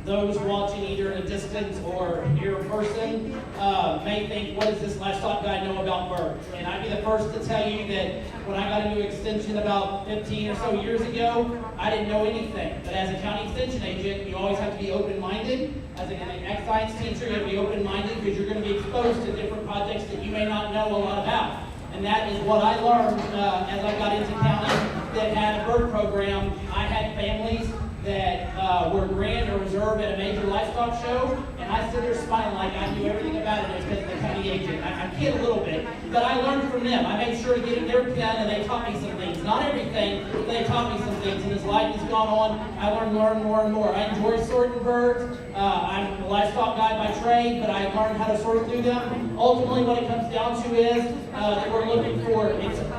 those watching either in a distance or here in person may think, what does this livestock guy know about birds? And I'd be the first to tell you that when I got into extension about 15 or so years ago, I didn't know anything. But as a county extension agent, you always have to be open-minded. As an ag science teacher, you have to be open-minded because you're going to be exposed to different projects that you may not know a lot about. And that is what I learned as I got into county that had a bird program. I had families that were grand or reserve at a major livestock show, and I stood there smiling like I knew everything about it because of the county agent. I kid a little bit, but I learned from them. I made sure to get in their pen, and they taught me some things. Not everything, but they taught me some things. And as life has gone on, I learn more and more. I enjoy sorting birds. I'm a livestock guy by trade, but I learned how to sort through them. Ultimately, what it comes down to is that we're looking for,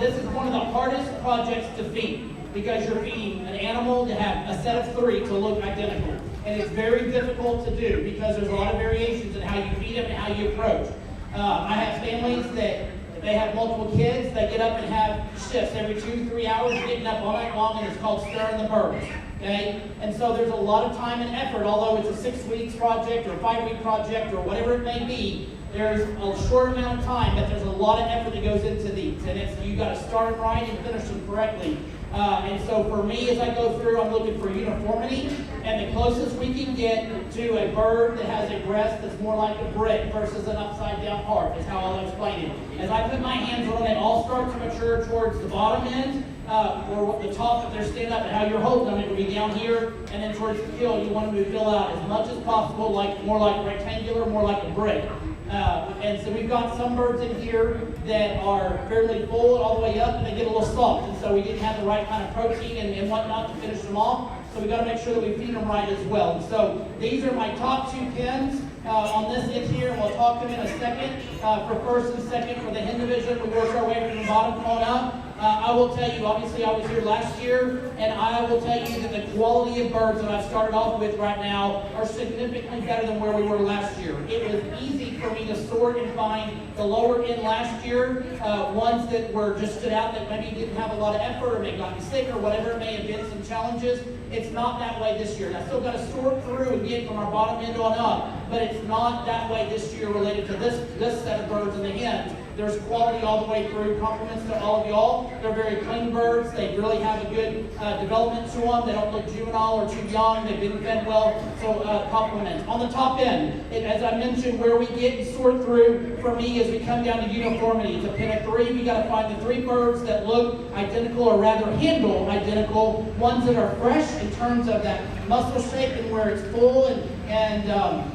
this is one of the hardest projects to feed, because you're feeding an animal to have a set of 3 to look identical. And it's very difficult to do because there's a lot of variations in how you feed them and how you approach. I have families that they have multiple kids. They get up and have shifts every 2-3 hours, getting up all night long, and it's called stirring the birds. Okay? And so there's a lot of time and effort, although it's a 6 weeks project or a 5-week project or whatever it may be. There's a short amount of time, but there's a lot of effort that goes into these. And it's, you got to start them right and finish them correctly. And so for me, as I go through, I'm looking for uniformity, and the closest we can get to a bird that has a breast that's more like a brick versus an upside down heart is how I'll explain it. As I put my hands on them, they all start to mature towards the bottom end, or the top that they're standing up and how you're holding them, it would be down here, and then towards the kill, you want them to fill out as much as possible, more like rectangular, more like a brick. And so we've got some birds in here that are fairly full all the way up, and they get a little soft, and so we didn't have the right kind of protein and whatnot to finish them off. So we got to make sure that we feed them right as well. And so these are my top 2 pins on this end here, and we'll talk to them in a second. For first and second for the hen division, we work our way from the bottom on up. I will tell you, obviously I was here last year, and I will tell you that the quality of birds that I've started off with right now are significantly better than where we were last year. It was easy for me to sort and find the lower end last year, ones that were just stood out that maybe didn't have a lot of effort or maybe got sick or whatever it may have been, some challenges. It's not that way this year. And I still got to sort through and get from our bottom end on up, but it's not that way this year related to this set of birds and the hens. There's quality all the way through. Compliments to all of y'all. They're very clean birds. They really have a good development to them. They don't look juvenile or too young. They've been fed well. So compliments. On the top end, as I mentioned, where we get and sort through for me is we come down to uniformity. It's a pen of 3. We got to find the 3 birds that look identical, or rather handle identical. Ones that are fresh in terms of that muscle shape and where it's full and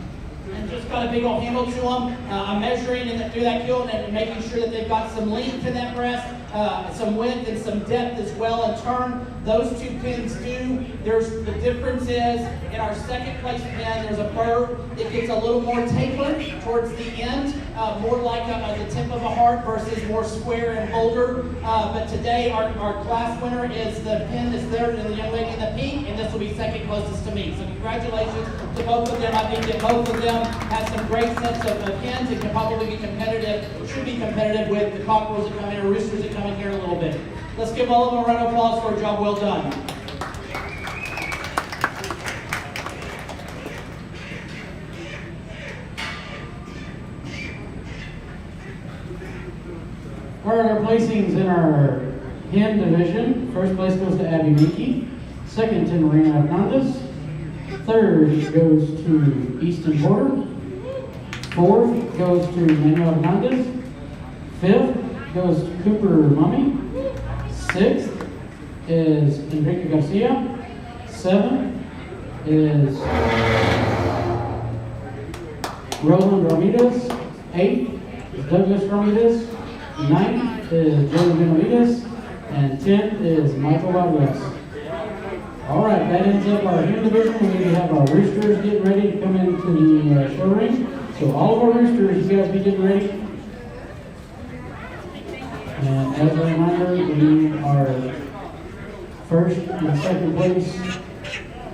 just got a big old handle to them. I'm measuring through that kill and making sure that they've got some length in that breast, some width and some depth as well in turn. Those 2 pins do. The difference is in our second place pin, there's a bird that gets a little more tapered towards the end, more like the tip of a heart versus more square and bolder. But today our class winner is the pin that's there to the young lady in the pink, and this will be second closest to me. So congratulations to both of them. I think that both of them have some great sets of pins and can probably be competitive, should be competitive with the cockerels that come in or roosters that come in here in a little bit. Let's give all of them a round of applause for a job well done. All right, our placings in our hen division. First place goes to Abby Minky. Second to Marina Hernandez. Third goes to Easton Porter. Fourth goes to Manuel Hernandez. Fifth goes to Cooper Mummy. Sixth is Enrique Garcia. Seventh is Roland Ramirez. Eighth is Douglas Ramirez. Ninth is Jordan Benavides. And 10th is Michael Rodriguez. All right, that ends up our hen division. We need to have our roosters getting ready to come into the show ring. So all of our roosters, you guys be getting ready. And as a reminder, we need our first and second place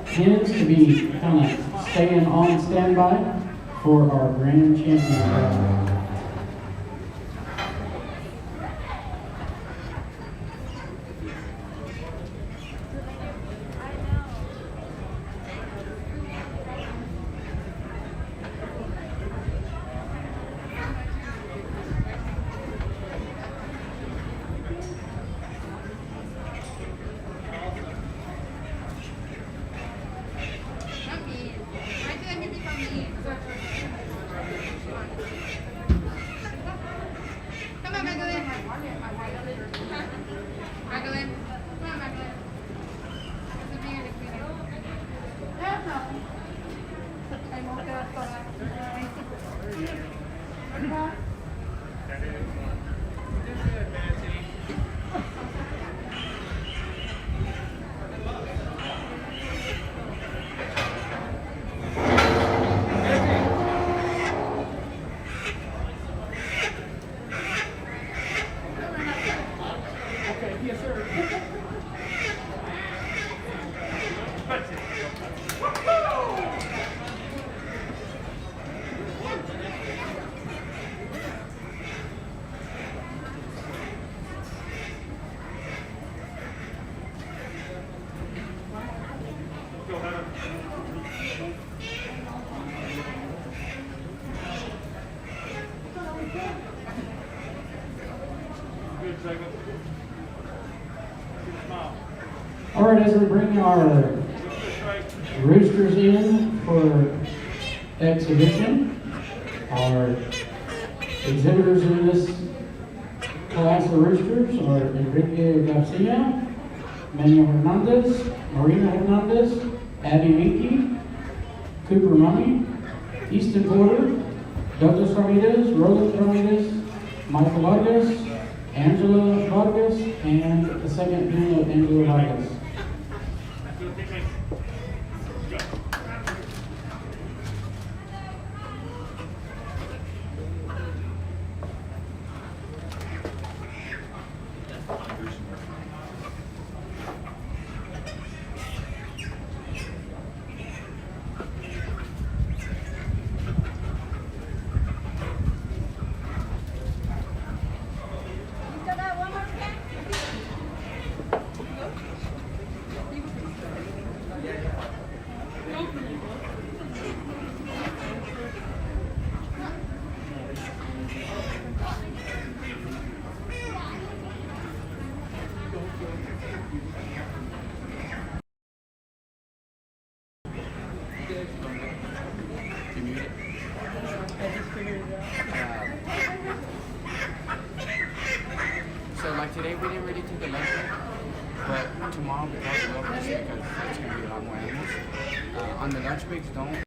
hens to be kind of staying on standby for our grand champion. All right, as we bring our roosters in for exhibition, our exhibitors in this class of roosters are Enrique Garcia, Manuel Hernandez, Marina Hernandez, Abby Minky, Cooper Mummy, Easton Porter, Douglas Ramirez, Roland Ramirez, Michael Vargas, Angela Vargas, and the second unit of Angela Vargas. You still got one more can? I just figured it out. So like today we didn't really take a lunch break, but tomorrow we probably will just because it's gonna be a lot more animals. On the lunch breaks, don't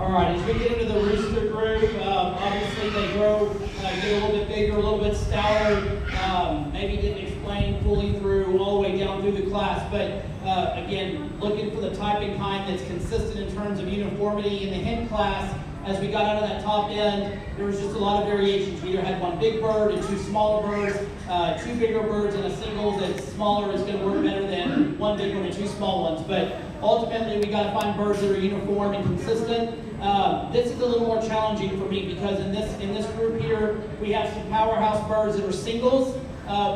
All right, as we get into the rooster group, obviously they grow, get a little bit bigger, a little bit stouter. Maybe didn't explain fully through all the way down through the class, but again, looking for the type and kind that's consistent in terms of uniformity. In the hen class, as we got out of that top end, there was just a lot of variations. We either had one big bird and two smaller birds, two bigger birds and a single that's smaller is going to work better than one big one and two small ones. But ultimately, we got to find birds that are uniform and consistent. This is a little more challenging for me because in this group here, we have some powerhouse birds that are singles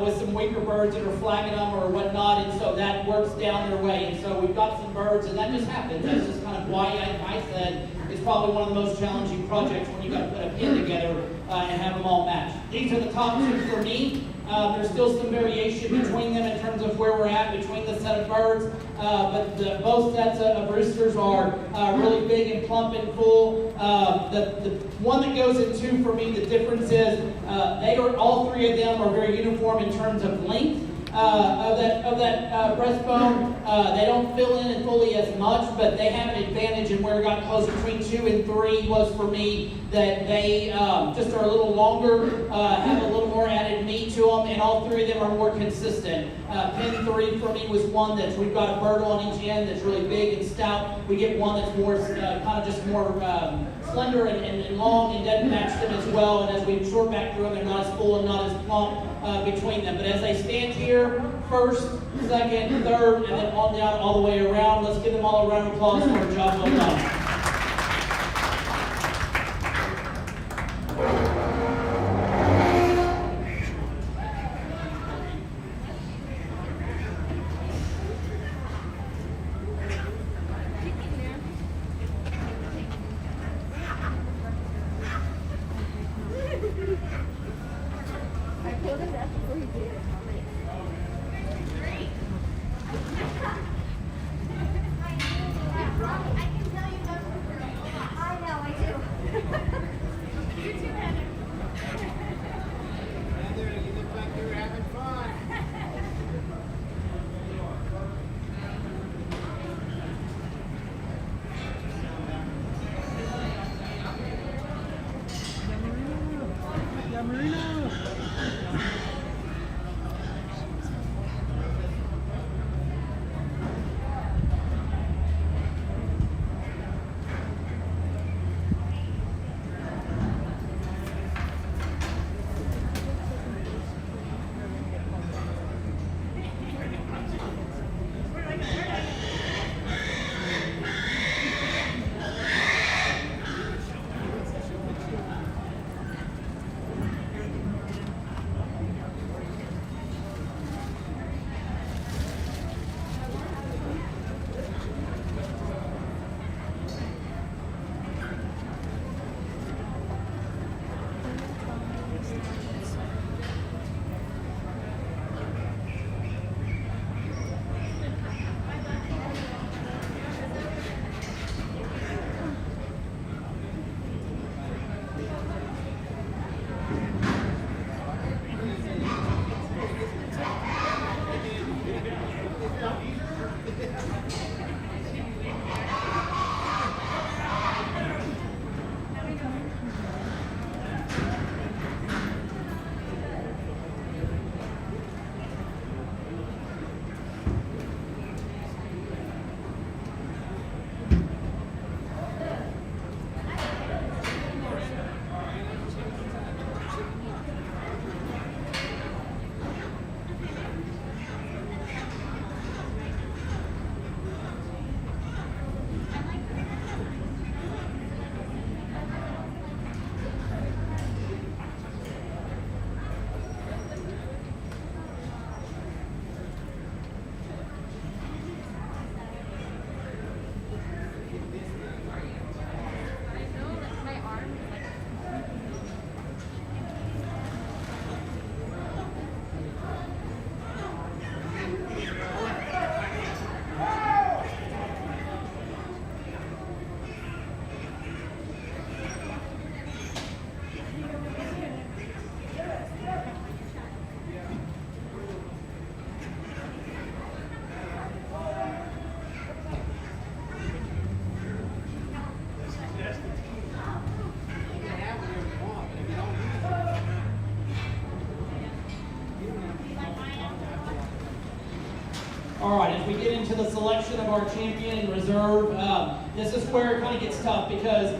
with some weaker birds that are flagging them or whatnot, and so that works down their way. And so we've got some birds, and that just happens. That's just kind of why I said it's probably one of the most challenging projects when you got to put a pin together and have them all matched. These are the top two for me. There's still some variation between them in terms of where we're at between the set of birds, but both sets of roosters are really big and plump and full. The one that goes in two for me, the difference is all three of them are very uniform in terms of length. Of that breastbone. They don't fill in fully as much, but they have an advantage in where it got close between 2 and 3 was for me that they just are a little longer, have a little more added meat to them, and all three of them are more consistent. Pin 3 for me was one that we've got a bird on each end that's really big and stout. We get one that's more kind of just more slender and long and doesn't match them as well. And as we short back through them, they're not as full and not as plump between them. But as they stand here, first, second, third, and then on down all the way around, let's give them all a round of applause for a job well done. I can tell you right, as we get into the selection of our champion and reserve, this is where it kind of gets tough because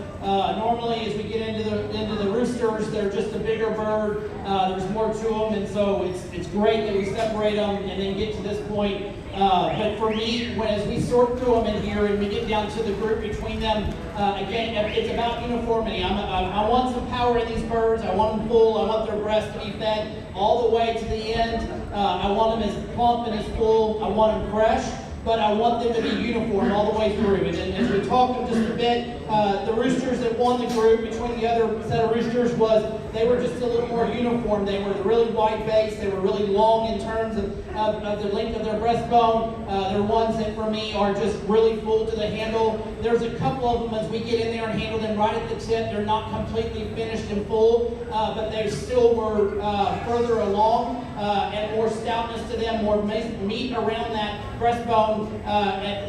normally as we get into the roosters, they're just a bigger bird. There's more to them, and so it's great that we separate them and then get to this point. But for me, as we sort through them in here and we get down to the group between them, again, it's about uniformity. I want some power in these birds. I want them full. I want their breasts to be fed all the way to the end. I want them as plump and as full. I want them fresh, but I want them to be uniform all the way through. And as we talk just a bit, the roosters that won the group between the other set of roosters they were just a little more uniform. They were really wide base. They were really long in terms of the length of their breastbone. They're ones that for me are just really full to the handle. There's a couple of them as we get in there and handle them right at the tip. They're not completely finished and full, but they still were further along and more stoutness to them, more meat around that breastbone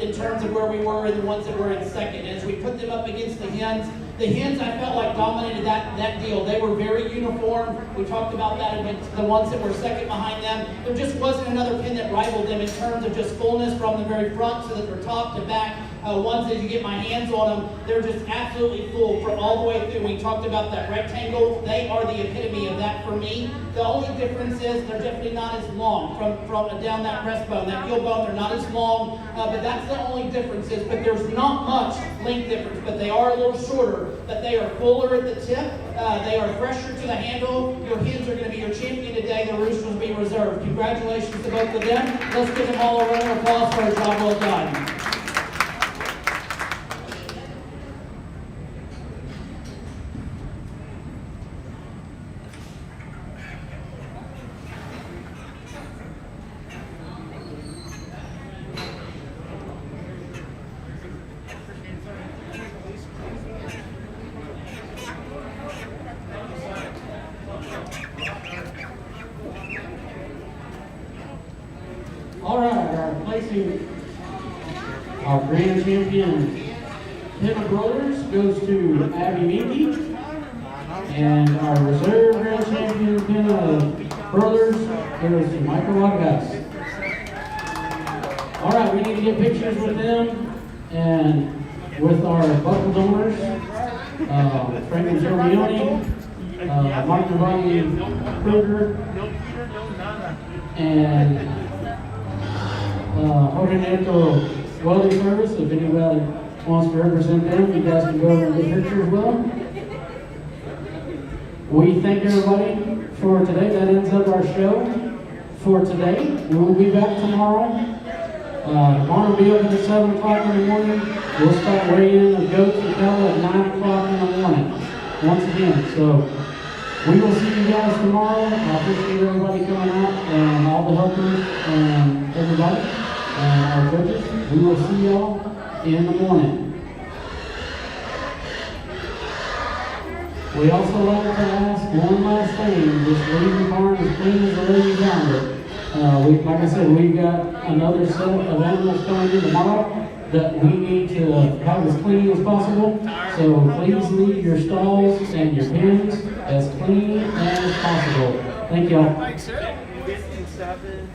in terms of where we were and the ones that were in second. As we put them up against the hens I felt like dominated that deal. They were very uniform. We talked about that against the ones that were second behind them. There just wasn't another pen that rivaled them in terms of just fullness from the very front so that they're top to back. Ones as you get my hands on them, they're just absolutely full from all the way through. We talked about that rectangle. They are the epitome of that for me. The only difference is they're definitely not as long from down that breastbone, that heel bone. They're not as long, but that's the only difference is. But there's not much length difference, but they are a little shorter. But they are fuller at the tip. They are fresher to the handle. Your hens are going to be your champion today. The roosters will be reserved. Congratulations to both of them. Let's give them all a round of applause for a job well done. All right, our placing our grand champion Pin of Brothers goes to Abby Minky, and our reserve grand champion Pin of Brothers goes to Michael Lagasse. All right, we need to get pictures with them and with our buckle donors, Frank and Joe Leone, Mark Giovanni Kruger, and Ordinator Welding Service. If anybody wants to represent them, you guys can go over and get pictures with them. We thank everybody for today. That ends up our show for today. We will be back tomorrow. Barn will be open at 7 o'clock in the morning. We'll start weighing of goats and cattle at 9 o'clock in the morning. Once again, so we will see you guys tomorrow. I appreciate everybody coming out and all the helpers and everybody and our judges. We will see y'all in the morning. We also like to ask one last thing. Just leave the barn as clean as the lady found it. Like I said, we've got another set of animals coming in tomorrow that we need to have as clean as possible. So please leave your stalls and your pens as clean as possible. Thank y'all.